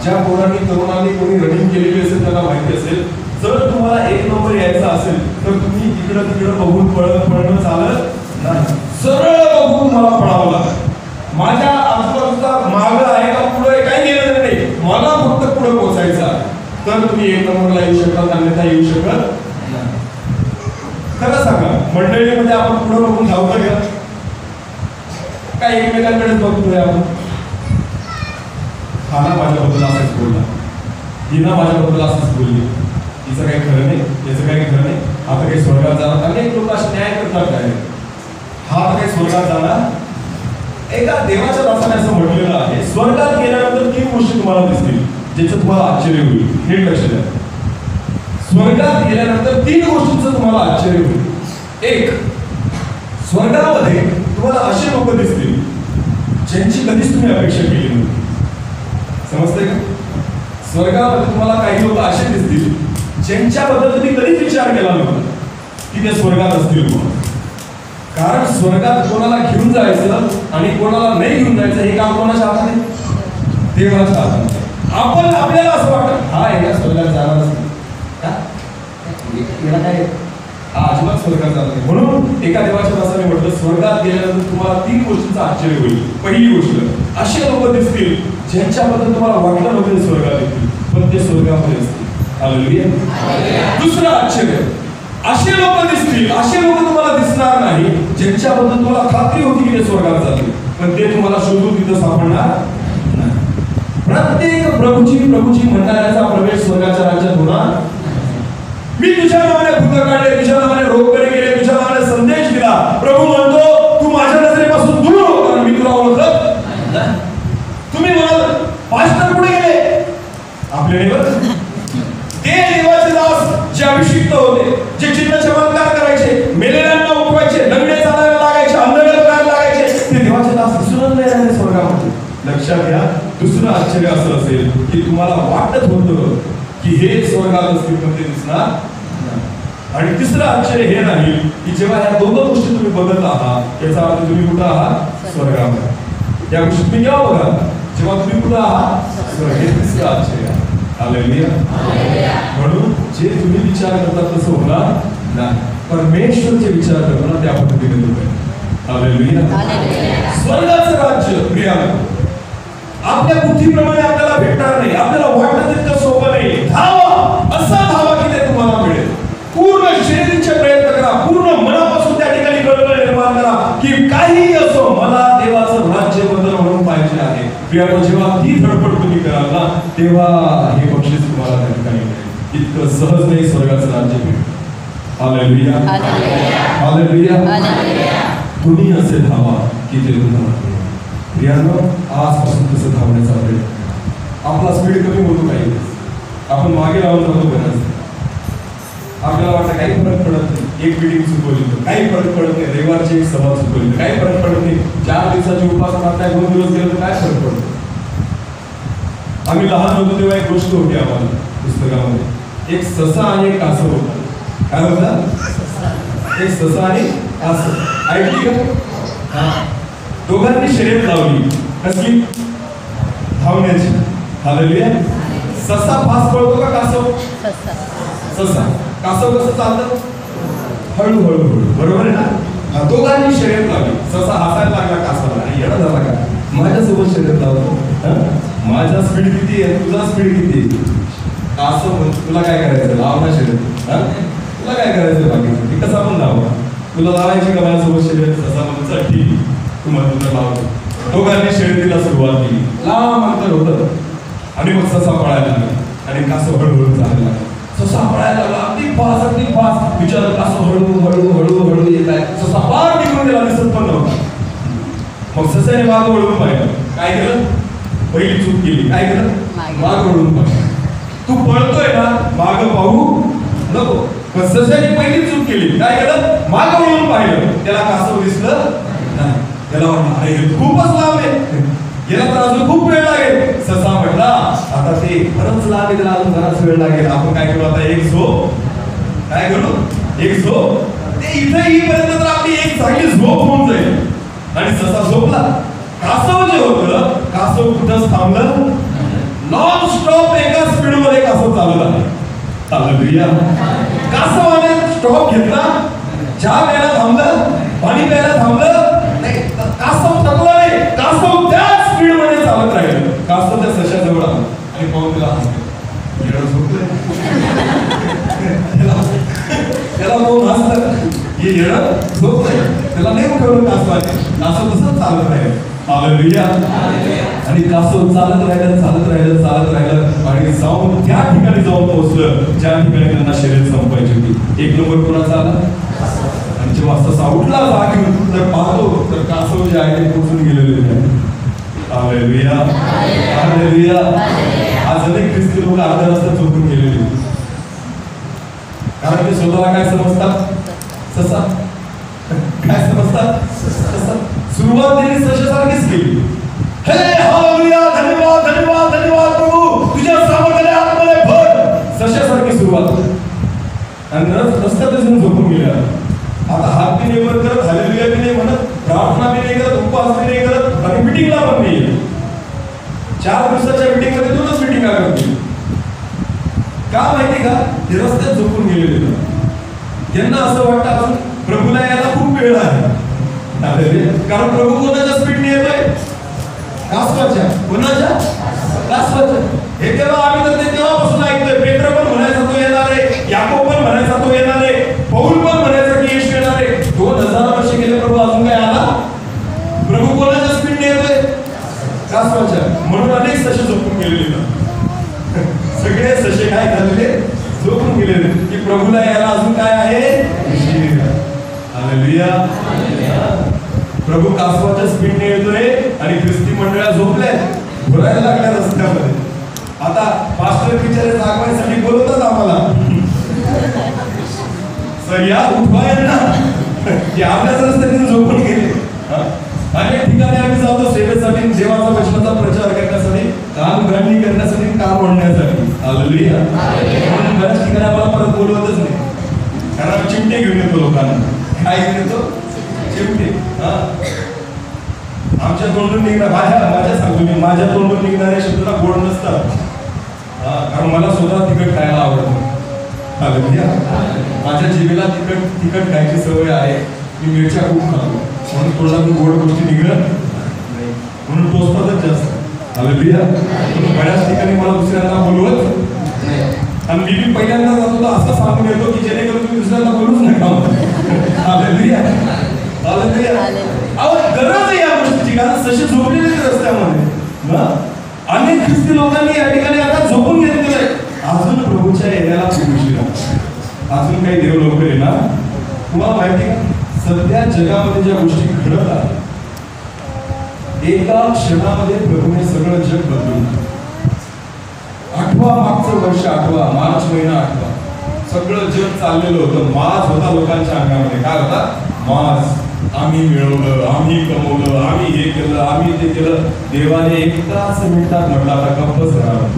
ज्या पोरांनी तरुणांनी कोणी रनिंग केलेली असेल त्यांना माहिती असेल, जर तुम्हाला 1 नंबर यायचा असेल तर तुम्ही इकडं तिकडं बघून पळणं चालत नाही. सरळ बघून तुम्हाला पळावं लागतं. माझ्या आजूबाजूचा माग आहे का पुढे काही घेणं नाही, मला फक्त पुढे पोहोचायचं आहे. तर तुम्ही 1 नंबरला येऊ शकता, अन्यथा येऊ शकत नाही. खरं सांगा, मंडळीमध्ये आपण पुढे बघून धावतोय का? काय एकमेकांकडेच बघतोय आपण? हा ना माझ्याबद्दल असंच बोलला, ही ना माझ्याबद्दल असंच बोलली, तिचं काही खरं नाही, त्याचं काही खरं नाही, आता काही स्वर्गात जाणार. अनेक लोक असे न्याय करतात काय, हा आता काही स्वर्गात जाणार. एका देवाच्या दासाने असं म्हटलेलं आहे, स्वर्गात गेल्यानंतर 3 गोष्टी तुम्हाला दिसतील ज्याचं तुम्हाला आश्चर्य होईल. हे लक्ष द्या. स्वर्गात गेल्यानंतर 3 गोष्टींचं तुम्हाला आश्चर्य होईल. 1, स्वर्गामध्ये तुम्हाला असे लोक दिसतील ज्यांची कधीच तुम्ही अपेक्षा केली नव्हती. समजते का? स्वर्गामध्ये तुम्हाला काही लोक असे दिसतील ज्यांच्याबद्दल तुम्ही कधीच विचार केला नव्हता की ते स्वर्गात असतील म्हणून. कारण स्वर्गात कोणाला घेऊन जायचं आणि कोणाला नाही घेऊन जायचं हे काम कोणाच्या हातात आहे? देवाच्या हातात. आपण आपल्याला असं वाटतं हा एका स्वर्गात जाणारच नाही, काय अजिबात स्वर्गात जाणार नाही. म्हणून एका देवाच्या दासाने म्हटलं, स्वर्गात गेल्यानंतर तुम्हाला 3 गोष्टींचं आश्चर्य होईल. पहिली गोष्ट, असे लोक दिसतील ज्यांच्याबद्दल तुम्हाला वाटलं नव्हतं ते स्वर्गात येतील, पण ते स्वर्गामध्ये असतील. हालेलुया. दुसरं आश्चर्य, असे लोक दिसतील, असे लोक तुम्हाला दिसणार नाही ज्यांच्याबद्दल तुम्हाला खात्री होती की ते स्वर्गात जातील, पण ते तुम्हाला शोधून तिथं सापडणार नाही. प्रत्येक प्रभूची म्हणणाऱ्याचा प्रवेश स्वर्गाच्या राज्यात होणार. मी तुझ्या नावाने भूत काढले, तुझ्या नावाने रोग बरे केले, तुझ्या नावाने संदेश दिला. प्रभू म्हणतो तू माझ्या नजरेपासून दूर हो, कारण मी तुला ओळखत नाही. तुम्ही म्हणाल पास्टर कुठे गेले? आपले ते देवाचे दास जे अभिषिक्त होते, जे चिन्ह चमत्कार करायचे, मेलेल्यांना उठवायचे, लंगडे चालायला लागायचे, अंधळे बघायला लागायचे, ते देवाचे दास दिसूनच नाही राहिले स्वर्गामध्ये. लक्षात घ्या. दुसरं आश्चर्य असं असेल की तुम्हाला वाटत होतं की हे स्वर्गात असतील पण ते दिसणार. आणि तिसरं आश्चर्य हे नाही की जेव्हा ह्या 2 गोष्टी तुम्ही बघत आहात याचा अर्थ तुम्ही कुठं आहात? स्वर्गामध्ये. या गोष्टी तुम्ही केव्हा बघा? जेव्हा तुम्ही कुठं आहात? स्वर्ग. हे तिसरं आश्चर्य आहे. हालेलुया. म्हणून जे तुम्ही विचार करता तसं होणार नाही. परमेश्वर जे विचार करतो ना त्या पद्धतीने होत आहे. हालेलुया. स्वर्गाचं राज्य प्रियानो आपल्या बुद्धीप्रमाणे आपल्याला भेटणार नाही. आपल्याला वाटतं तितकं सोपं नाही. धावा, असा धावा की ते तुम्हाला मिळेल. पूर्ण शरीराचे प्रयत्न करा, पूर्ण मनापासून त्या ठिकाणी कल्पना निर्माण करा की काही असो मला देवाचं राज्य बदल म्हणून पाहिजे आहे. प्रियानो जेव्हा ती धडपड तुम्ही कराल ना तेव्हा हे बक्षीस तुम्हाला त्या ठिकाणी मिळेल. इतकं सहज नाही स्वर्गाचं राज्य मिळेल. हालेलुया. हालेलुया. तुम्ही असे धावा की ते तुम्हाला मिळेल. प्रियानो आजपासून तसं धावण्याचा प्रयत्न. आपला स्पीड कमी होतो काही, आपण मागे राहून जातो बरं. आपल्याला वाटतं काही फरक पडत नाही, एक मीटिंग चुकवली तर काही फरक पडत नाही, रविवारची एक सभा चुकवली तर काही फरक पडत नाही, 4 दिवसाची उपासना काय 2 दिवस गेलं तर काय फरक पडतो. आम्ही लहान होतो तेव्हा एक गोष्ट होती आम्हाला पुस्तकामध्ये, एक ससा आणि एक कासव होता. काय होता? एक ससा आणि कासव. ऐकली का? दोघांनी शर्यत लावली. कसली? धावण्याची. हालेलुया. ससा फास्ट पळतो का कासव? ससा. कासव कसं चालतं? हळूहळू. बरोबर आहे ना? दोघांनी शर्यत लावली. ससा हसायला लागला कासवाला, आणि येडा झाला का माझ्यासोबत शर्यत लावतो? माझा स्पीड किती आहे, तुझा स्पीड किती आहे? कासव तुला काय करायचं, लाव ना शर्यत. तुला काय करायचं बाकी, कसा पण लावा, तुला लावायची का माझ्यासोबत शर्यत? ससा म्हणतो चल ठीक. तुम्हाला तुला लावतो. दोघांनी शर्यतीला सुरुवात केली. लांब अंतर होतं आणि मग ससा पळायला लागला आणि कासव हळूहळू चालायला लागला. ससा पळायला लागला अगदी फास्ट विचारत कासव हळूहळू येत आहे. ससा पार निघून गेला, दिसत पण नव्हता. मग ससाने माग वळून पाहिलं. काय केलं? पहिली चूक केली. काय केलं? माग वळून पाहिलं. तू पळतोय ना, माग पाहू नको. पण ससाने पहिली चूक केली. काय केलं? माग वळून पाहिलं. त्याला कासव दिसलं नाही. त्याला वाटलं अरे हे खूपच लांब आहे, याला तर अजून खूप वेळ लागेल. ससा म्हटला आता ते खरंच लांब आहे, अजून बराच वेळ लागेल. आपण काय करू आता, एक झोप. काय करू? एक झोप. ते इथे येईपर्यंत तर आपली एक चांगली झोप होऊन जाईल. आणि ससा झोपला. कासव जे होतं, कासव कुठंच थांबलं. नॉन स्टॉप एका स्पीड मध्ये कासव चालत आहे. हालेलुया. कासवाने स्टॉप घेतला. चहा प्यायला थांबलं, पाणी प्यायला थांबलं नाही. कासव थकला नाही. कासव त्याच स्पीड मध्ये चालत राहिलं. कासव त्या सशाजवळ आला आणि पाहून त्याला हसलं. येडं झोपलंय. त्याला पाहून हसलं. हे येडं झोपलंय. त्याला नाही उठवलं कासवाने. कासव तसंच चालत राहिलं. हालेलुया. आणि कासव चालत राहिलं आणि जाऊन त्या ठिकाणी जाऊन पोहोचलं ज्या ठिकाणी त्यांना शर्यत संपवायची होती. एक नंबर कोणाचा आला? आणि जेव्हा ससा उठला जाग घेऊन तर पाहतो तर कासव जे आहे ते पोचून गेलेले आहे. हालेलुया. हालेलुया. आज अनेक ख्रिस्ती लोक अर्ध्या रस्त्यात झोपून गेलेले, कारण ते स्वतःला काय समजतात? ससा. काय समजतात? ससा. सुरुवात त्यांनी सशासारखीच केली. हे हालेलुया, धन्यवाद धन्यवाद धन्यवाद प्रभू, तुझ्या सामर्थ्याने आतमध्ये भर. सशासारखी सुरुवात आणि रस्त्यातच झोपून गेल्या. आता हात बी नाही वर करत, हालेलुया बी नाही म्हणत, प्रार्थना बी नाही करत, उपवास बी नाही करत आणि मिटिंगला पण नाही येत. 4 दिवसाच्या मिटिंग मध्ये 2च मिटिंग करतील. का माहिती का? ते रस्त्यात झोपून गेलेले. त्यांना असं वाटतं अजून प्रभूला यायला खूप वेळ आहे. कारण प्रभू कोणाच्या स्पीडने येतोय? कासवाच्या. कोणाच्या? कासवाच्या. हे तेव्हा आम्ही तर ते तेव्हापासून ऐकतोय. पेत्र पण म्हणायचा तो येणार आहे, याकोब पण म्हणायचा तो येणार आहे, पौल पण म्हणायचा की येशू येणार आहे. 2000 वर्ष गेले प्रभू अजून काय आला? प्रभू कोणाच्या स्पीडने येतोय? कासवाच्या. म्हणून अनेक सशे झोपून गेलेले. सगळे सशे काय झालेले? झोपून गेलेले की प्रभूला यायला अजून काय आहे? हालेलुया. प्रभू कासवाच्या स्पीडने येतोय आणि ख्रिस्ती मंडळ्या झोपल्या, बोलायला लागल्या रस्त्यामध्ये. आता पास्टर बिचारे जागवायसाठी बोलवतात आम्हाला, सर या उठवाय ना की आपल्याच रस्त्यातून झोपून गेले. अनेक ठिकाणी आम्ही जातो सेवेसाठी, देवाचा वचनाचा प्रचार करण्यासाठी, काम उघडणी करण्यासाठी, काम ओढण्यासाठी. हालेलुया. म्हणून बऱ्याच ठिकाणी आम्हाला परत बोलवतच नाही, कारण आम्ही चिमटे घेऊन येतो लोकांना. काय घेऊन येतो? चिमटे. आमच्या तोंडून निघणार, माझ्या सांगतो मी, माझ्या तोंडून निघणाऱ्या शब्दाला गोड नसतात. कारण मला स्वतः तिखट खायला आवडतं. हालेलुया. माझ्या जिभेला तिखट खायची सवय आहे. मी मिरच्या खूप खातो, म्हणून तोंडातून गोड गोष्टी निघत नाही, म्हणून टोचतातच जास्त. हालेलुया. म्हणून बऱ्याच ठिकाणी मला दुसऱ्यांना बोलवत नाही. आणि मी पहिल्यांदा जातो तर असं सांगून येतो की जेणेकरून तुम्ही दुसऱ्यांना बोलूच नका. हालेलुया. हालेलुया. अहो गरज आहे या गोष्टीची, कारण सशे झोपलेले रस्त्यामध्ये. अनेक ख्रिस्ती लोकांनी या ठिकाणी आता झोपून घेतलेलं आहे. अजून प्रभूच्या येण्याला खूप उशीर आहे. अजून काही देव लवकर येणार. तुम्हाला माहिती का, सध्या जगामध्ये ज्या गोष्टी घडत आहेत, एका क्षणामध्ये प्रभूने सगळं जग बदलून. मागचं वर्ष आठवा, मार्च महिना आठवा, सगळं जग चाललेलं होतं. माज होता लोकांच्या अंगामध्ये. काय होता? माज. आम्ही मिळवलं, आम्ही कमवलं, आम्ही हे केलं, आम्ही ते केलं. देवाने एकाच मिनिटात म्हटलं आता गप्पच राहावं.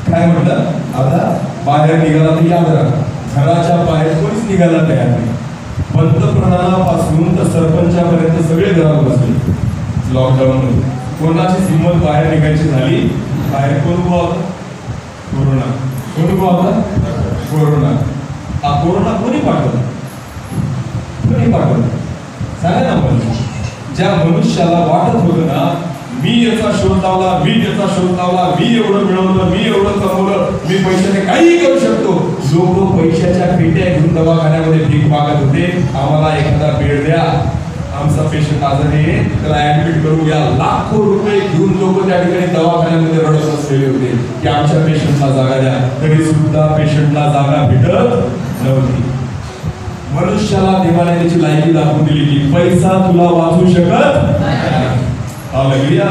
काय म्हटलं? आता बाहेर निघाला तर याद राहा, घराच्या बाहेर कोणीच निघायला तयार नाही. पंतप्रधानापासून तर सरपंचापर्यंत सगळे घरात बसले लॉकडाऊन मध्ये. कोणाची हिंमत बाहेर निघायची झाली? बाहेर कोण उभा होता? कोरोना. कोण उभा होता? कोरोना. हा कोरोना कोणी पाठवला? कोणी पाठवला? सांगा ना मला. ज्या मनुष्याला वाटत होतं ना, मी याचा शोध लावला, मी त्याचा शोध लावला, मी एवढं मिळवलं, मी एवढं कमवलं, मी पैशाने काही करू शकतो. लोक पैशाच्या पेट्या घेऊन दवाखान्यामध्ये भीक मागत होते, आम्हाला एखादा बेड द्या, आमचा पेशंट आजारी आहे, त्याला ऍडमिट करूया. लाखो रुपये घेऊन लोक त्या ठिकाणी दवाखान्यामध्ये रडत बसलेले होते की आमच्या पेशंटला जागा द्या. तरी सुद्धा पेशंटला जागा भेटत नव्हती. मनुष्याला देवाने त्याची लायकी दाखवून दिली की पैसा तुला वाचू शकत नाही. हालेलुया.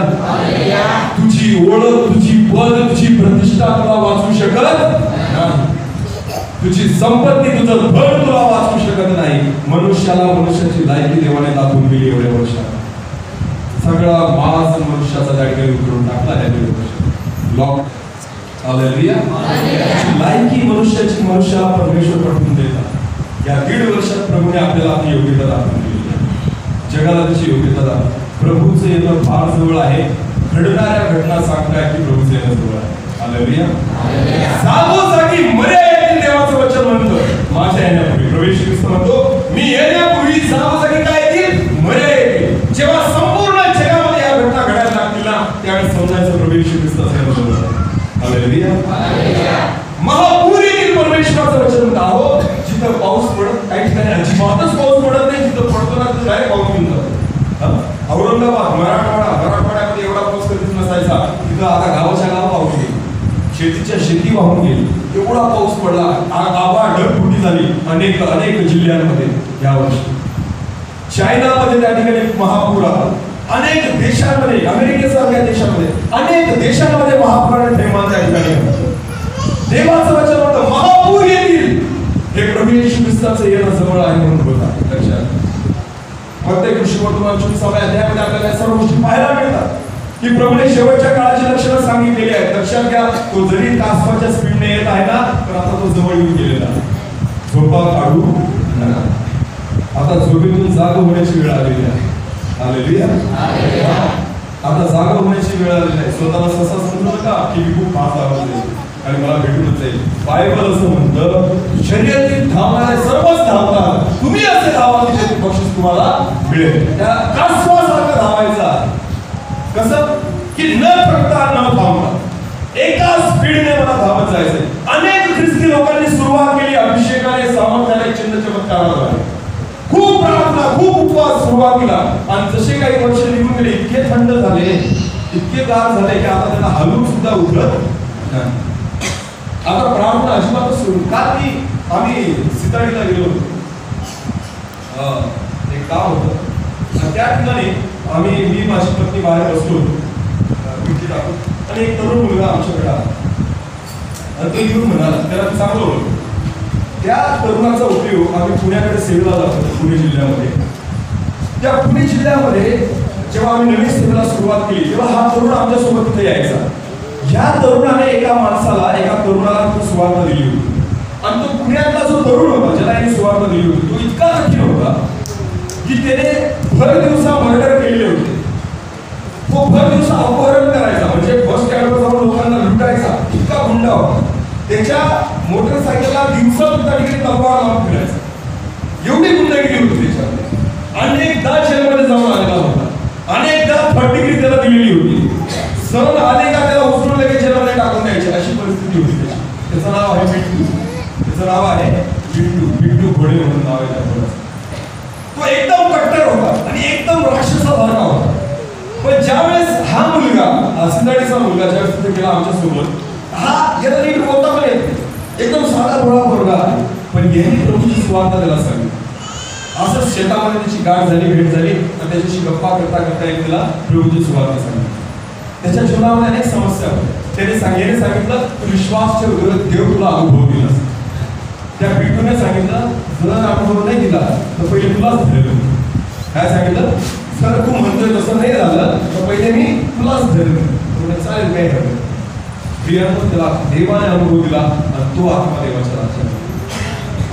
तुझी ओळख, तुझी पद, तुझी प्रतिष्ठा तुला वाचू शकत नाही. तुझी संपत्ती, तुझं धन तुला वाचू शकत नाही. मनुष्याला मनुष्याची लायकी देवाने दाखवून दिली एवढ्या वर्षात. सगळा माज मनुष्याचा त्या ठिकाणी उतरून टाकला त्या वर्षात. लॉक. हालेलुया. लायकी मनुष्याची मनुष्याला परमेश्वर पटवून देतात. या 1.5 वर्षात प्रभूने आपल्याला आपली योग्यता दाखवून दिली आहे. जगाला त्याची योग्यता दाखव. प्रभूचं येणं फार जवळ आहे. घडणाऱ्या घटना सांगताय की प्रभूचं येणं जवळ आहे. हालेलुया. जागोजागी मर्या येतील देवाचं वचन म्हणतं. माझ्या येण्यापूर्वी प्रभू ख्रिस्त म्हणतो, मी येण्यापूर्वी जागोजागी काय येतील? मर्या येतील. जेव्हा संपूर्ण जगामध्ये या घटना घडायला लागतील ना, त्यावेळेस समजायचं प्रभू ख्रिस्ताचं येणं जवळ आहे. हालेलुया. महापूर येतील परमेश्वराचं वचन म्हणतं. अहो, जिथं पाऊस पडत, काही ठिकाणी अजिबातच पाऊस पडत नाही, जिथं पडतो ना तिथं डायरेक्ट पाऊस येऊन जातो. औरंगाबाद, मराठवाड्यामध्ये एवढा पाऊस कधीच नसायचा. तिथं आता गावाच्या गाव पाऊस गेली, शेतीच्या शेती वाहून गेली. एवढा पाऊस पडला, आभाळ ढगफुटी झाली अनेक जिल्ह्यांमध्ये या वर्षी. चायनामध्ये त्या ठिकाणी महापूर आला. अनेक देशांमध्ये, अमेरिकेसारख्या देशामध्ये, अनेक देशांमध्ये महापुराने थैमान त्या ठिकाणी. देवाचं वचन होतं महापूर येतील. हे प्रभू येशू ख्रिस्ताचं येणं जवळ आहे म्हणून बोलतात. लक्षात. प्रत्येक ऋषीवर्तमान 24व्या अध्यायामध्ये आपल्याला सर्व गोष्टी पाहायला मिळतात की प्रभूने शेवटच्या काळाची लक्षणं सांगितलेली आहेत. लक्षात घ्या, तो जरी तासवाच्या स्पीडने येत आहे ना, तर आता तो जवळ येऊन गेलेला. झोपा काढू नका. आता झोपेतून जाग होण्याची वेळ आलेली आहे. हालेलुया. आता जाग होण्याची वेळ आलेली आहे. स्वतःला ससा समजू नका की मी खूप फास्ट आवाज आणि मला भेटूनच जाईल. बायबल असं म्हणतं, शर्यतीत धावणारे सर्वच धावतात, तुम्ही असे धावा की ते बक्षीस तुम्हाला मिळेल. त्या कासवासारखं धावायचा. कसं की न थकता न थांबता एका स्पीडने मला धावत जायचंय. अनेक ख्रिस्ती लोकांनी सुरुवात केली अभिषेकाने, सामर्थ्याने, चिन्ह चमत्काराद्वारे. खूप प्रार्थना, खूप उपवास सुरुवातीला. आणि जसे काही वर्ष निघून गेले, इतके थंड झाले, इतके गार झाले की आता त्यांना हलून सुद्धा उठत नाही. आता प्रार्थना अजिबातच सुरू. काल मी आम्ही सिताडीला गेलो होतो. एक गाव होतं. त्या ठिकाणी मी माझी पत्नी बाहेर बसलो होतो आणि एक तरुण मुलगा आमच्याकडे आला आणि तो येऊन म्हणाला, त्याला चांगलं होतं. त्या तरुणाचा उपयोग आम्ही पुण्याकडे सेवेला जात होतो, पुणे जिल्ह्यामध्ये. त्या पुणे जिल्ह्यामध्ये जेव्हा आम्ही नवीन सेवेला सुरुवात केली तेव्हा हा तरुण आमच्यासोबत तिथे यायचा. या तरुणाने एका तरुणाला तो सुवार्ता दिली होती. आणि तो पुण्यातला जो तरुण होता ज्याला याने सुवार्ता दिली होती, तो इतका कठीण होता की त्याने भर दिवसा मर्डर केलेले होते. तो भर दिवसा अपहरण करायचा, म्हणजे बस स्टँडवर जाऊन लोकांना लुटायचा, इतका गुंडा होता. त्याच्या मोटरसायकलला दिवसा सुद्धा ठिकाणी तलवार लावून फिरायचा. एवढी गुंडगिरी होती त्याच्यामध्ये. अनेकदा जेलमध्ये जाऊन आलेला होता. अनेकदा 3rd डिग्री त्याला दिलेली होती. सण आले का त्याला उचलून लगेच जेलमध्ये टाकून द्यायची, अशी परिस्थिती होती त्याची. त्याचं नाव आहे बिट्टू घोडे म्हणून नाव आहे त्या. तो एकदम कट्टर होता आणि एकदम राक्षसासारखा होता. पण ज्यावेळेस हा मुलगा, सिंदाडीचा मुलगा ज्यावेळेस तिथे गेला आमच्यासोबत, याला नीट बोलता पण येत नाही, एकदम साधा भोळा पोरगा आहे. पण यांनी प्रभूची सुवार्ता त्याला सांगितली. असंच शेतामध्ये त्याची गाठ झाली, भेट झाली आणि त्याच्याशी गप्पा करता करता एक त्याला प्रभूची सुवार्ता सांगितली. त्याच्या जीवनामध्ये अनेक समस्या होत्या. त्याने सांगितलं, विश्वास ठेव, देव तुला अनुभव दिला. त्या बिट्टूने सांगितलं, जर अनुभव नाही दिला तर पहिले तुलाच धरलं. काय सांगितलं? सर तू म्हणतोय तसं नाही झालं तर पहिले मी तुलाच धरलं. चालेल, काय ठरलं. प्रियानं त्याला देवाने अनुभव दिला आणि तो आत्मा देवाच्या राज्यात.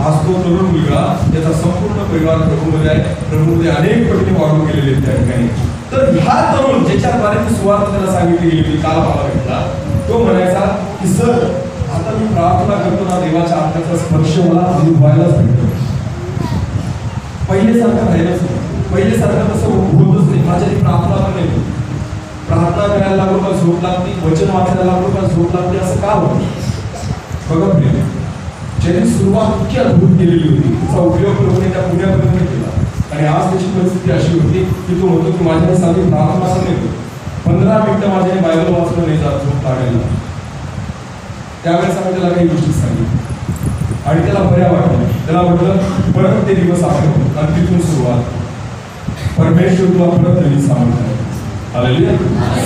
आज तो तरुण मुलगा, त्याचा संपूर्ण परिवार प्रभूमध्ये आहे. प्रभूमध्ये अनेक पटीने वाढून गेलेले त्या ठिकाणी. तर हा तरुण ज्याच्याद्वारे ती सुवार्ता त्याला सांगितली गेली होती, काल मला भेटला, तो म्हणायचा की सर आता मी प्रार्थना करतो ना, देवाच्या आत्म्याचा स्पर्श मला अनुभवायलाच भेटतो. पहिलेसारखं राहिलंच नाही. पहिलेसारखं तसं होतच नाही. माझ्या प्रार्थना पण नाही होत. प्रार्थना करायला लागलो का झोप लागते, वचन वाचायला लागलो का झोप लागते, असं का होतं? बघा प्रिय, ज्यांनी सुरुवात इतकी अद्भुत केलेली होती, तिचा उपयोग प्रभूने त्या पुण्यापर्यंत केला. आणि आज त्याची परिस्थिती अशी होती की तो म्हणतो की माझ्या साधी प्रार्थना नाही 15 मिनिटं माझ्याने बायबल वाचलं नाही जात झोप लागायला. त्यावेळेस आम्ही त्याला काही गोष्टी सांगितल्या आणि त्याला बऱ्या वाटल्या. त्याला म्हटलं परत ते दिवस आठवतो आणि तिथून सुरुवात परमेश्वर तुला परत नवीन सामर्थ्य आहे. हालेलुया.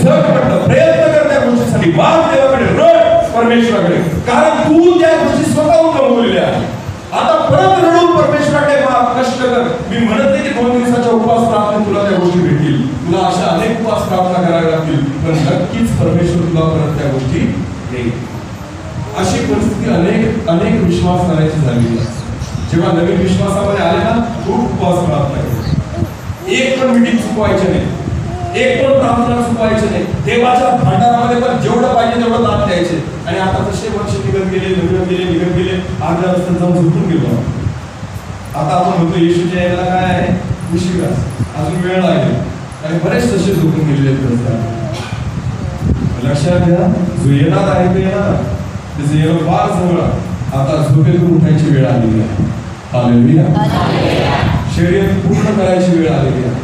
जर म्हटलं प्रयत्न कर त्या गोष्टीसाठी, माग देवाकडे, रड परमेश्वराकडे, कारण तू त्या गोष्टी स्वतःहून कमवलेल्या आहे. आता परत रडून परमेश्वराकडे माग, कष्ट कर. मी म्हणत नाही की 2 दिवसाच्या उपवास प्रार्थना तुला त्या गोष्टी भेटतील, तुला अशा अनेक उपवास प्रार्थना कराव्या लागतील, पण नक्कीच परमेश्वर तुला परत त्या गोष्टी देईल. अशी परिस्थिती अनेक विश्वास करायची झाली. जेव्हा नवीन विश्वासामध्ये आले ना, खूप उपवास प्रार्थना केली. एक पण मीटिंग चुकवायचे नाही, एक पण प्रार्थना चुकवायचे नाही. देवाच्या भांडारामध्ये पण जेवढं पाहिजे तेवढं दान द्यायचे. आणि आता तसे वर्ष निघत गेले, निघत गेले, अर्ध्या रस्त्यात जाऊन झोपून गेलो. आता आपण म्हणतो येशूच्या यायला काय आहे, उशीर अजून वेळ लागेल, आणि बरेच तसे झोपून गेलेले रस्त्यात. लक्षात घ्या, जो येणार आहे ते येणार, त्याचं येणं फार जवळ. आता झोपेतून उठायची वेळ आलेली आहे. हालेलुया. शर्यत पूर्ण करायची वेळ आलेली आहे,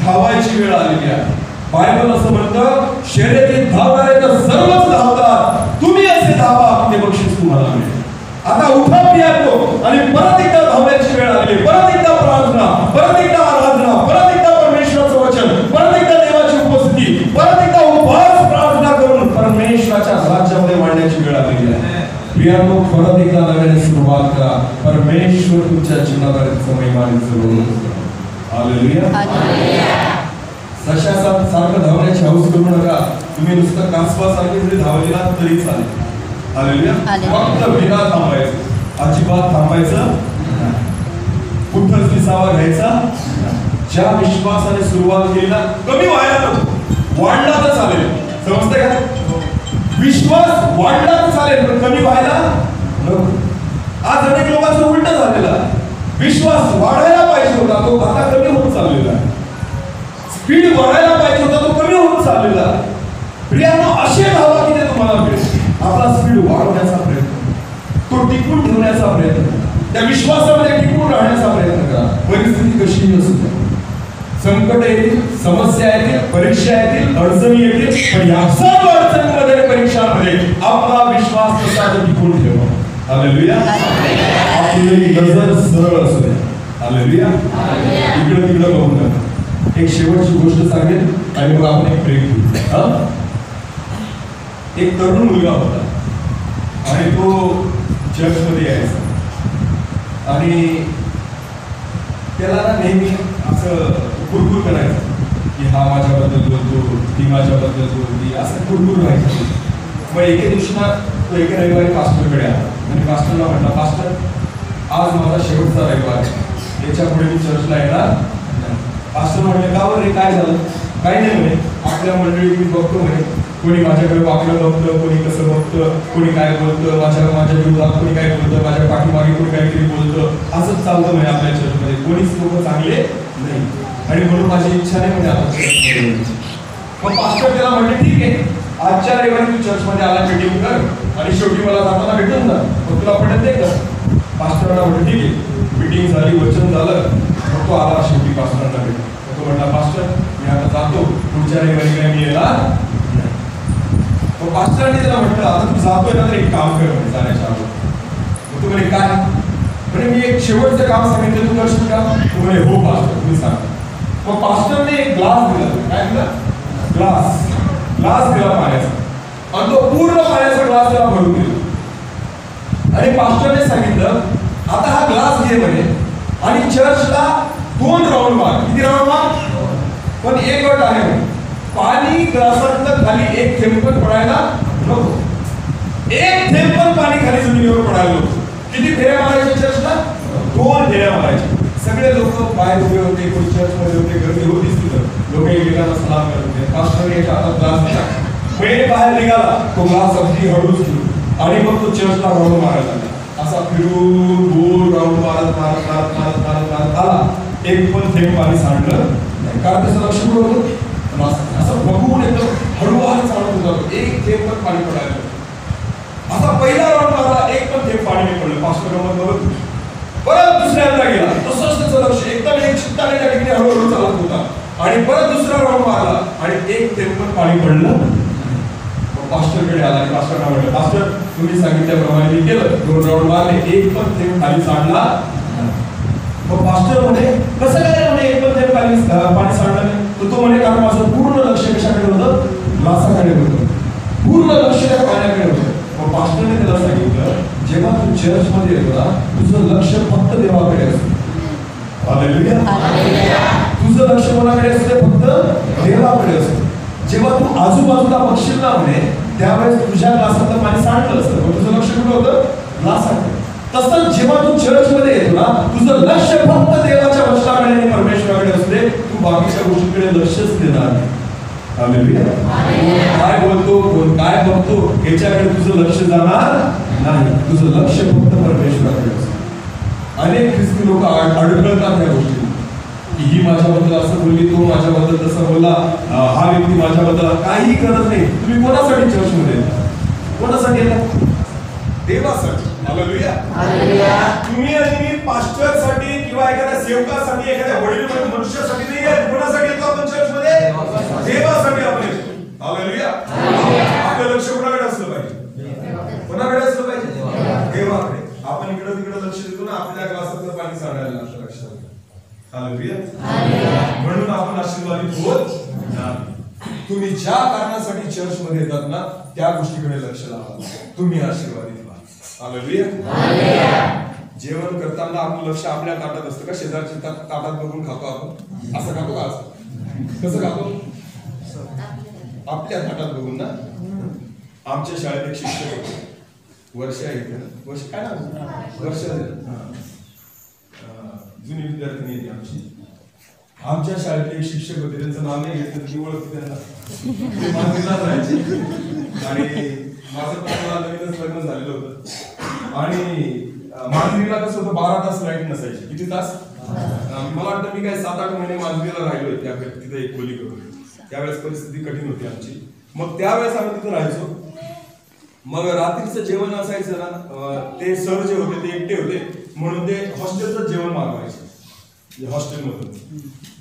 धावायची वेळ आलेली आहे. बायबल असं म्हणतं, शर्यतीत धावणारे तर सर्वच धावतात, तुम्ही असे धावा ते बक्षीस तुम्हाला मिळेल. आता उठा प्रियानो, आणि परत एकदा धावण्याची वेळ आली. परत एकदा प्रार्थना, परत एकदा आराधना, परत एकदा परमेश्वराचं वचन, परत एकदा देवाची उपस्थिती, परत एकदा उपवास प्रार्थना करून परमेश्वराच्या राज्यामध्ये वाढण्याची वेळ आलेली आहे. प्रियानो, परत एकदा नव्याने सुरुवात करा. परमेश्वर तुमच्या जीवनात महिमानित करू. हालेलुया. सारखं धावण्याची हौस करू नका. तुम्ही नुसतं कासवासारखे जरी धावले ना तरी चालेल. हालेलुया. फक्त बिना थांबायचं, अजिबात थांबायचं नाही. कुठंच विसावा घ्यायचा. ज्या विश्वासाने सुरुवात केली ना, कमी व्हायला नको, वाढला तर चालेल. समजतंय का? विश्वास वाढला तर चालेल, पण कमी व्हायला नको. आज अनेक लोकांचं उलट झालेलं आहे. विश्वास वाढायला पाहिजे होता, तो आता कमी होत चाललेला आहे. स्पीड वाढायला पाहिजे होता, तो कमी होत चाललेला आहे. प्रियांनो, असे धावा की ते तुम्हाला मिळेल. आपला स्पीड वाढवण्याचा प्रयत्न, तो टिकून ठेवण्याचा प्रयत्न, त्या विश्वासामध्ये टिकून राहण्याचा प्रयत्न करा. परिस्थिती कशीही असू द्या, संकट येतील, समस्या येतील, परीक्षा येतील, अडचणी येतील, पण या सर्व अडचणीमध्ये, परीक्षांमध्ये आपला विश्वास कसा टिकून ठेवा. हालेलुया. आपली नजर सरळ असू द्या. हालेलुया. इकडे तिकडे बघू नका. एक शेवटची गोष्ट सांगेल आणि मग आपण एक ब्रेक घेऊ. एक तरुण मुलगा होता आणि तो चर्चमध्ये यायचा आणि त्याला ना नेहमी असं कुरकुर करायचं की हा माझ्याबद्दल बोलतो, ती माझ्याबद्दल बोलती, असं कुरकुर राहायचं. मग एके दिवशी ना तो एका रविवारी पास्टरकडे आला आणि पास्टरला म्हटला, पास्टर आज माझा शेवटचा रविवार आहे, याच्या पुढे मी चर्चला येणार नाही. पास्टर म्हटले, का बरं रे, काय झालं? काही नाही म्हणे, आपल्या मंडळीत मी बघतो म्हणे, कोणी माझ्याकडे वाकडं बघतं, कोणी कसं बघतं, कोणी काय बोलतं, माझ्या विरोधात कोणी काय बोलतं, माझ्या पाठीमागे कोणी काहीतरी बोलतं, असंच चालतं म्हणे आपल्या चर्चमध्ये, कोणीच लोक चांगले नाही, आणि म्हणून माझी इच्छा नाही म्हणे आता चर्चमध्ये यायची. मग पास्टर त्याला म्हटले, ठीक आहे, आजच्या रविवारी तू चर्चमध्ये आला, मीटिंग कर आणि शेवटी मला जाताना भेटून जा, मग तुला पटत नाही का? पास्टरला म्हटलं, ठीक आहे. मीटिंग झाली, वचन झालं, मग तो आला शेवटी पास्टरला भेटून. तो म्हटला, पास्टर मी आता जातो, पुढच्या रविवारी काय मी येणार नाही. मग पास्टरने त्याला म्हटलं, आता तू जातोय ना, तर एक काम कर म्हणे जाण्याच्या अगोदर. मग तू म्हणे, काय म्हणे? मी एक शेवटचं काम सांगितलं, तू करशील का? तू म्हणे, हो पास्टर, तुम्ही सांगा. मग पास्टरने एक ग्लास दिला. काय दिला? ग्लास दिला पाण्याचा, आणि तो पूर्ण पाण्याचा ग्लास त्याला भरून दिला. आणि पास्टरने सांगितलं, आता हा ग्लास घे म्हणे आणि चर्चला 2 राऊंड मार. किती राऊंड मार? पण एक अट आहे म्हणे, पाणी ग्लासातलं खाली एक थेंब पण पडायला नको. एक थेंब पण पाणी खाली जमिनीवर पडायला नको. किती फेऱ्या मारायच्या चर्चला? 2 फेऱ्या मारायच्या. सगळे लोक बाहेर उभे होते, कोणी चर्चमध्ये होते, गर्दी होतीच तिथं. लोक एकमेकांना सलाम करत होते. पास्टरने याच्या हातात ग्लास दिला, पहिले बाहेर निघाला, तो ग्लास अगदी हळूच घेऊन आणि मग तो चर्चला राऊंड मारायला लागला. असा फिरून गोल राऊंड मारत आला. एक पण थेंब पाणी सांडलं नाही, कारण त्याचं लक्ष कुठं होतं? असं बघून एकदम हळूवार चालत होता, एक थेंब पण पाणी पडायला. असा पहिला राऊंड मारला, एक पण थेंब पाणी नाही पडलं. पास्टर गमत बघत परत दुसऱ्यांदा गेला, तसंच त्याचं लक्ष एकदम एक चित्ताने थेंब पण पाणी पडलं. पास्टरकडे आला आणि पास्टरना म्हटलं, पास्टर तुम्ही सांगितल्याप्रमाणे मी केलं, 2 राऊंड मारले, एक पण थेंब खाली सांडला. मग पास्टर म्हणे कसं काय म्हणे एक पण थेंब खाली पाणी सांडलं नाही. तर तो म्हणे कारण माझं पूर्ण लक्ष कशाकडे होतं, ग्लासाकडे होतं, पूर्ण लक्ष त्या पाण्याकडे होतं. मग पास्टरने त्याला सांगितलं, जेव्हा तू चर्च मध्ये येतो ना, तुझं लक्ष फक्त देवाकडे असतं. हालेलुया. तुझं लक्ष कोणाकडे असते, फक्त देवाकडे असतं. जेव्हा तू आजूबाजूला बघशील ना म्हणे, त्यावेळेस तुझ्या ग्लासातलं पाणी सांडलं असतं, पण तुझं लक्ष कुठं होतं, ग्लासाकडे. तसंच जेव्हा तू चर्च मध्ये येतो ना, तुझं लक्ष फक्त देवाच्या वचनाकडे आणि परमेश्वराकडे असते, तू बाकीच्या गोष्टीकडे लक्षच देणार नाही. हालेलुया. काय बोलतो, कोण काय बघतो, याच्याकडे तुझं लक्ष जाणार नाही. तुझं लक्ष फक्त परमेश्वराकडे असतं. अनेक ख्रिस्ती लोक अडखळतात या गोष्टी की ही माझ्याबद्दल असं बोलली, तो माझ्याबद्दल तसं बोलला, हा व्यक्ती माझ्याबद्दल. काही करत नाही. तुम्ही कोणासाठी चर्च मध्ये कोणासाठी येतात, देवासाठी. हालेलुया. तुम्ही आणि मी पास्टरसाठी किंवा एखाद्या सेवकासाठी, एखाद्या वडील मनुष्यासाठी नाही येत. कोणासाठी येतो आपण चर्च मध्ये, देवासाठी आपण येतो. हालेलुया. आपलं लक्ष कोणाकडे असलं पाहिजे, कोणाकडे असलं पाहिजे, देवाकडे. आपण इकडं तिकडं लक्ष देतो ना, आपल्या ग्लासातलं पाणी सांडायला लागतं लक्षात. हालेलुया. म्हणून आपण आशीर्वादित होत नाही. तुम्ही ज्या कारणासाठी चर्च मध्ये येतात ना, त्या गोष्टीकडे लक्ष लावा, तुम्ही आशीर्वादित व्हा. हालेलुया. जेवण करताना आपलं लक्ष आपल्या ताटात असतं का, शेजारच्या ताटात बघून खातो आपण, असं खातो का, असं कसं खातो, आपल्या ताटात बघून ना. आमच्या शाळेत एक शिक्षक होते, वर्ष आहे, वर्ष काय ना, वर्ष जुनी विद्यार्थिनी येते आमची. आमच्या शाळेतले एक शिक्षक होते, त्यांचं नाव नाही घेतलं की ओळखते त्यांना. ते मांजरीलाच राहायचे आणि माझं पण नवीनच लग्न झालेलं होतं. आणि मांजरीला कसं होतं, 12 तास लाईट नसायची. किती तास, मला वाटतं मी काय 7-8 महिने मांजरीला राहिलोय त्या तिथे एक खोली करून. त्यावेळेस परिस्थिती कठीण होती आमची. मग त्यावेळेस आम्ही तिथे राहायचो. मग रात्रीचं जेवण असायचं ना, ते सर जे होते ते एकटे होते, म्हणून ते हॉस्टेलचं जेवण मागवायचे हॉस्टेलमधून.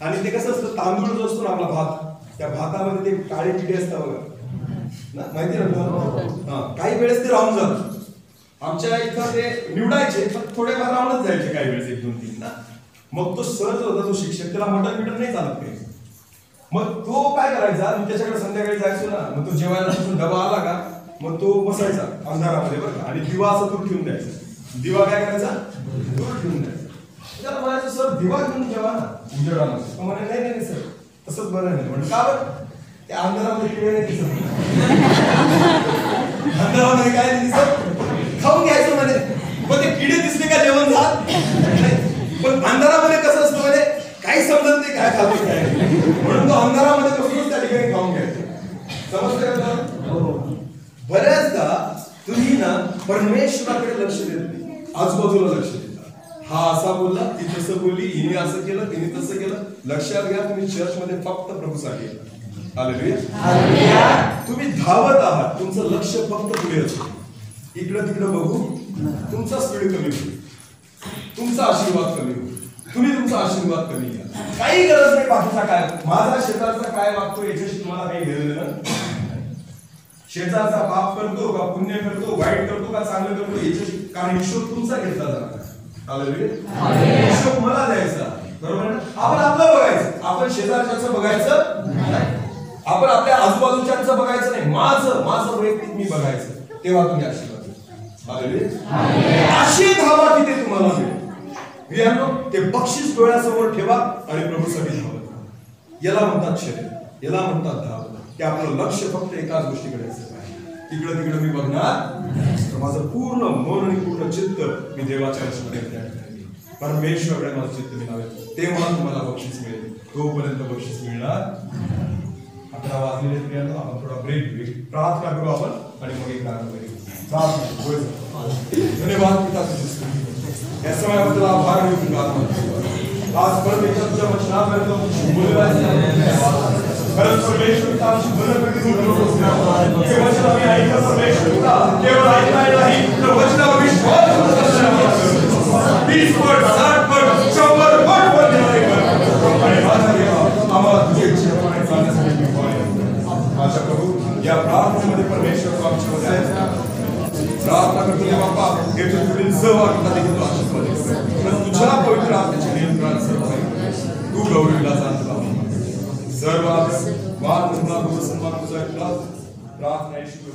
आणि ते कसं असतं, तांदूळ जो असतो ना आपला भात, त्या भातामध्ये ते काळे किडे असतात बघा, माहिती ना. काही वेळेस ते राहून जात. आमच्या इथं ते निवडायचे, पण थोडेफार राहूनच जायचे काही वेळेस, 1-2-3 ना. मग तो सर जो होता, तो शिक्षक, त्याला मटण बिटन नाही चालत काही. मग तो काय करायचा, मी त्याच्याकडे संध्याकाळी जायचो ना, मग तो जेवायला तिथून डबा आला का, मग तो बसायचा अंधारामध्ये बरं का, आणि दिवा असं दूर ठेवून द्यायचा. दिवा काय करायचा, दूर ठेवून द्यायचा. त्याला म्हणायचं, सर दिवा घेऊन जेवा ना उजेडाला. तो म्हणे नाही नाही सर, तसंच बरं नाही. म्हणजे का बरं, त्या अंधारामध्ये किडे नाही दिसत. अंधारामध्ये काय नाही दिसत, खाऊन घ्यायचं म्हणे. पण ते किडे दिसले का जेवण जात नाही. पण अंधारामध्ये कसं असतं म्हणे, काही समजत नाही काय खातो काय, म्हणून तो अंधारामध्ये बसूनच त्या ठिकाणी खाऊन घ्यायचं. समजतं का? बऱ्याचदा तुम्ही ना परमेश्वराकडे लक्ष देत नाही, आजूबाजूला लक्ष देता. हा असा बोलला, ती तसं बोलली, हिने असं केलं, तिने तसं केलं. लक्षात घ्या, तुम्ही चर्च मध्ये फक्त प्रभूसाठी येतात. हालेलुया. तुम्ही धावत आहात, तुमचं लक्ष फक्त पुढे असतं. इकडं तिकडं बघू तुमचा स्पीड कमी होईल, तुमचा आशीर्वाद कमी होईल, तुम्ही तुमचा आशीर्वाद कमी घ्या. काही गरज नाही बाकीचा काय, माझा शेजारचा काय वागतो याच्याशी तुम्हाला काही घेणं देणं. शेजारचा पाप करतो का पुण्य करतो, वाईट करतो का चांगलं करतो, याच्याशी कारण हिशोब तुमचा घेतला जाणार. हिशोब मला द्यायचा, बरोबर ना. आपण आपलं बघायचं, आपण शेजारच्याचं बघायचं नाही, आपण आपल्या आजूबाजूच्यांचं बघायचं नाही, माझं वैयक्तिक मी बघायचं. तेव्हा तुम्ही आशीर्वाद अशी धावा तिथे तुम्हाला मिळेल. ते बक्षीस डोळ्यासमोर ठेवा आणि प्रभूसाठी धावत. याला म्हणतात शरीर, याला म्हणतात धाव. ते आपलं लक्ष फक्त एकाच गोष्टीकडे असतं पाहिजे. इकडं तिकडं मी बघणार, माझं पूर्ण मन आणि पूर्ण चित्त मी देवाच्या रस्त्यामध्ये त्या ठिकाणी, परमेश्वराकडे माझं चित्त मी लावेल, तेव्हा तुम्हाला बक्षीस मिळेल. तोपर्यंत बक्षीस मिळणार. 11 वाजलेले प्रियांनो, आपण थोडा ब्रेक घेऊ, प्रार्थना करू आपण आणि मग एक गाणं करू. धन्यवाद पिता तुझे या समयाबद्दल आभार देऊ तुझा. आज परत एकदा तुझ्या वचनापर्यंत खरंच परमेश्वर पिता आमची मदत करते. हे वचन आम्ही ऐकलं परमेश्वर पिता, केवळ ऐकलं नाही तर वचनावर विश्वास करू. 20 पट 60 पट 100 पट वर देणारे कर आणि माझा देवा आम्हाला तुझ्या इच्छेप्रमाणे चालण्यासाठी प्रार्थना करतो की बाप्पा हे तू पुढील सहभागिता देखील आशीर्वाद दे. पण तुझ्या पवित्र आत्म्याच्या नियंत्रणात सर्व आहे. तू गौरवला जात सर्व मान महिमा सन्मान तुझा प्रार्थना येशू